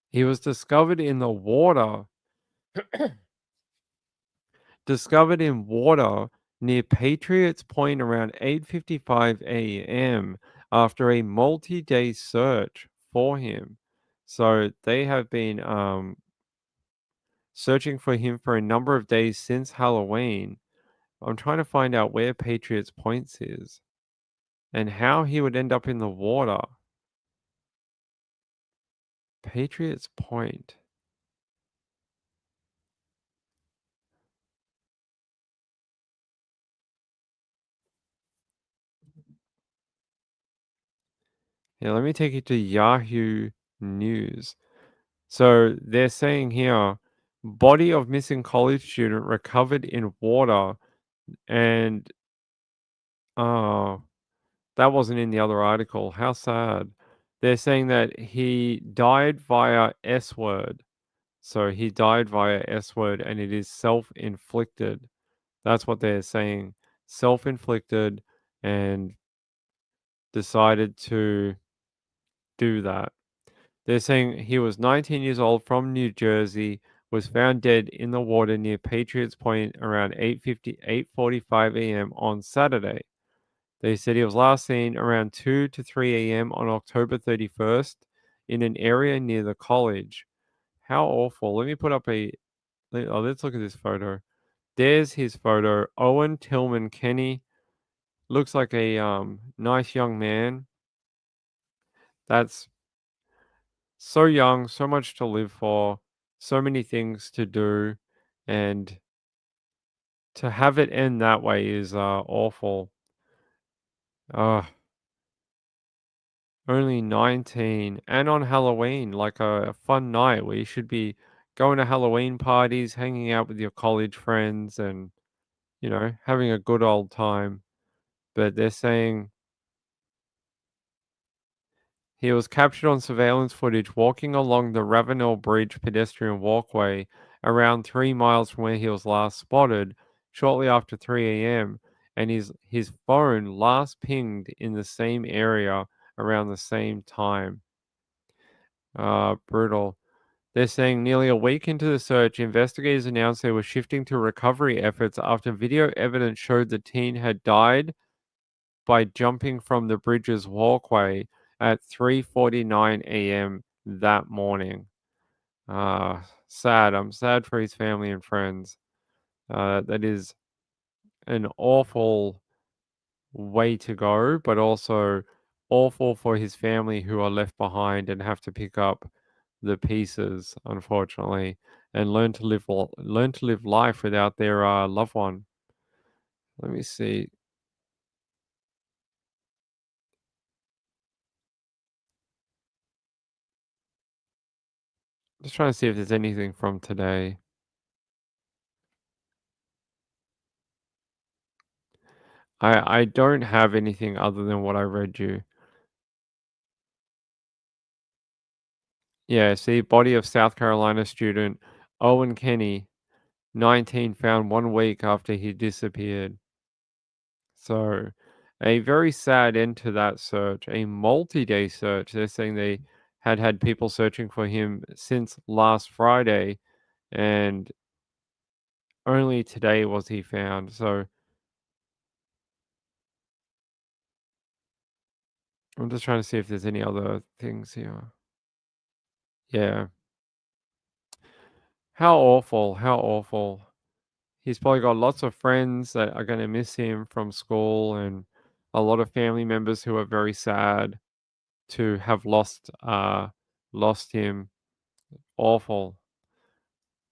He was discovered in the water. Discovered in water near Patriots Point around 8:55 a.m. after a multi-day search for him. So they have been searching for him for a number of days since Halloween. I'm trying to find out where Patriots Point is and how he would end up in the water. Patriots Point. Yeah, let me take you to Yahoo News. So they're saying here, body of missing college student recovered in water, and that wasn't in the other article. How sad. They're saying that he died via S word. So he died via S word, and it is self-inflicted. That's what they're saying. Self-inflicted, and decided to do that. They're saying he was 19 years old from New Jersey, was found dead in the water near Patriots Point around 8:45 a.m. on Saturday. They said he was last seen around 2 to 3 a.m. on October 31st in an area near the college. How awful. Let me put up let's look at this photo. There's his photo. Owen Tillman Kenny. Looks like a nice young man. That's so young, so much to live for, so many things to do, and to have it end that way is awful. Only 19, and on Halloween, like a fun night where you should be going to Halloween parties, hanging out with your college friends, and having a good old time. But they're saying he was captured on surveillance footage walking along the Ravenel Bridge pedestrian walkway around 3 miles from where he was last spotted, shortly after 3 a.m., and his phone last pinged in the same area around the same time. Brutal. They're saying nearly a week into the search, investigators announced they were shifting to recovery efforts after video evidence showed the teen had died by jumping from the bridge's walkway at 3:49 a.m. that morning. Sad. I'm sad for his family and friends. That is an awful way to go, but also awful for his family who are left behind and have to pick up the pieces, unfortunately, and learn to live life without their loved one. Let me see. Just trying to see if there's anything from today. I don't have anything other than what I read you. Yeah, see, body of South Carolina student Owen Kenny, 19, found 1 week after he disappeared. So, a very sad end to that search, a multi-day search. They're saying they had people searching for him since last Friday, and only today was he found. So I'm just trying to see if there's any other things here. Yeah. How awful, how awful. He's probably got lots of friends that are gonna miss him from school, and a lot of family members who are very sad to have lost him. Awful.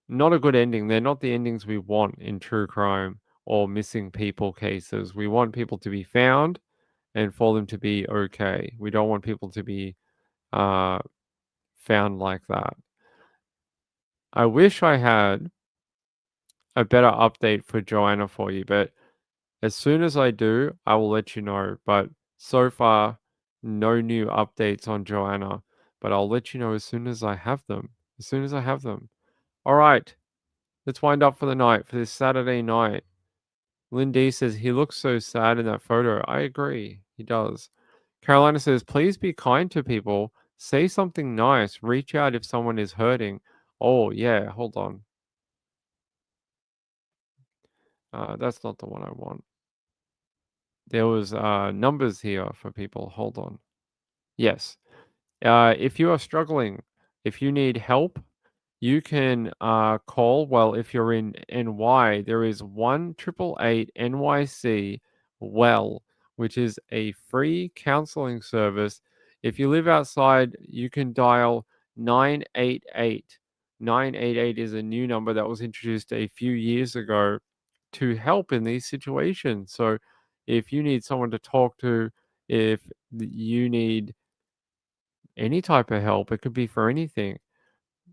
Not a good ending. They're not the endings we want in true crime or missing people cases. We want people to be found and for them to be okay. We don't want people to be found like that. I wish I had a better update for Joanna for you, but as soon as I do, I will let you know. But so far, no new updates on Joanna, but I'll let you know as soon as I have them. As soon as I have them. All right. Let's wind up for the night, for this Saturday night. Lynn D says, he looks so sad in that photo. I agree. He does. Carolina says, please be kind to people. Say something nice. Reach out if someone is hurting. Oh, yeah. Hold on. That's not the one I want. There was numbers here for people. Hold on. Yes. If you are struggling, if you need help, you can call. Well, if you're in NY, there is 1-888 NYC WELL, which is a free counseling service. If you live outside, you can dial 988. 988 is a new number that was introduced a few years ago to help in these situations. So if you need someone to talk to, if you need any type of help, it could be for anything.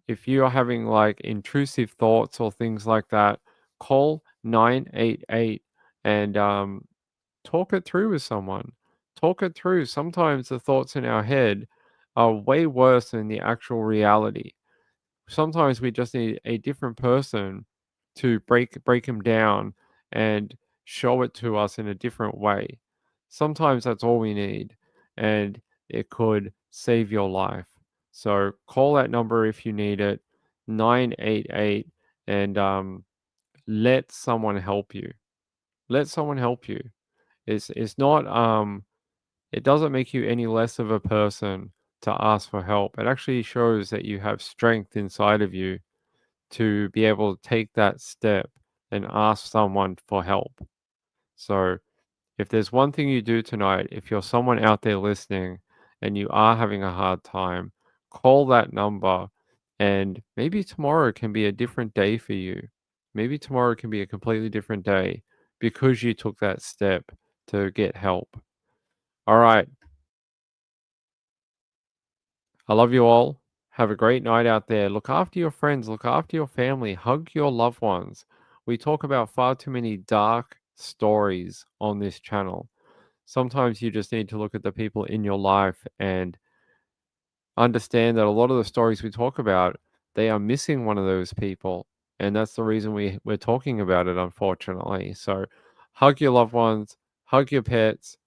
If you are having like intrusive thoughts or things like that, call 988 and talk it through with someone. Talk it through. Sometimes the thoughts in our head are way worse than the actual reality. Sometimes we just need a different person to break them down and show it to us in a different way. Sometimes that's all we need, and it could save your life. So call that number if you need it, 988, and let someone help you. Let someone help you. It's not it doesn't make you any less of a person to ask for help. It actually shows that you have strength inside of you to be able to take that step and ask someone for help. So if there's one thing you do tonight, if you're someone out there listening and you are having a hard time, call that number, and maybe tomorrow can be a different day for you. Maybe tomorrow can be a completely different day because you took that step to get help. All right. I love you all. Have a great night out there. Look after your friends. Look after your family. Hug your loved ones. We talk about far too many dark stories on this channel. Sometimes you just need to look at the people in your life and understand that a lot of the stories we talk about, they are missing one of those people. And that's the reason we're talking about it, unfortunately. So hug your loved ones. Hug your pets.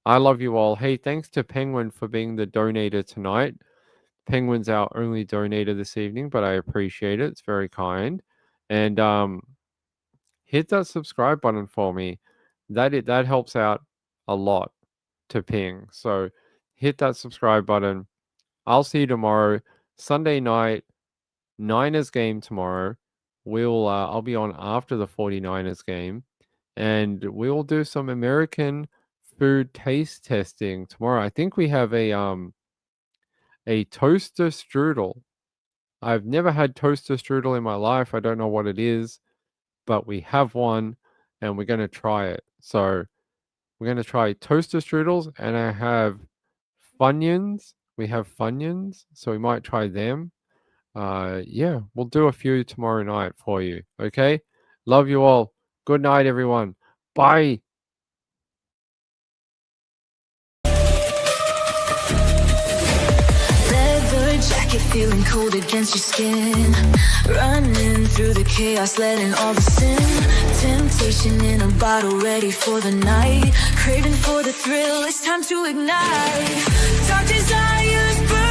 I love you all. Hey, thanks to Penguin for being the donator tonight. Penguin's our only donator this evening, but I appreciate it. It's very kind. And hit that subscribe button for me. That helps out a lot to Ping. So hit that subscribe button. I'll see you tomorrow. Sunday night, Niners game tomorrow. I'll be on after the 49ers game. And we'll do some American food taste testing tomorrow. I think we have a toaster strudel. I've never had toaster strudel in my life. I don't know what it is, but we have one and we're going to try it. So we're going to try toaster strudels, and I have Funyuns. We have Funyuns, so we might try them. Yeah, we'll do a few tomorrow night for you. Okay? Love you all. Good night, everyone. Bye. Jacket feeling cold against your skin, running through the chaos, letting all the sin, temptation in a bottle, ready for the night, craving for the thrill, it's time to ignite, dark desires burn.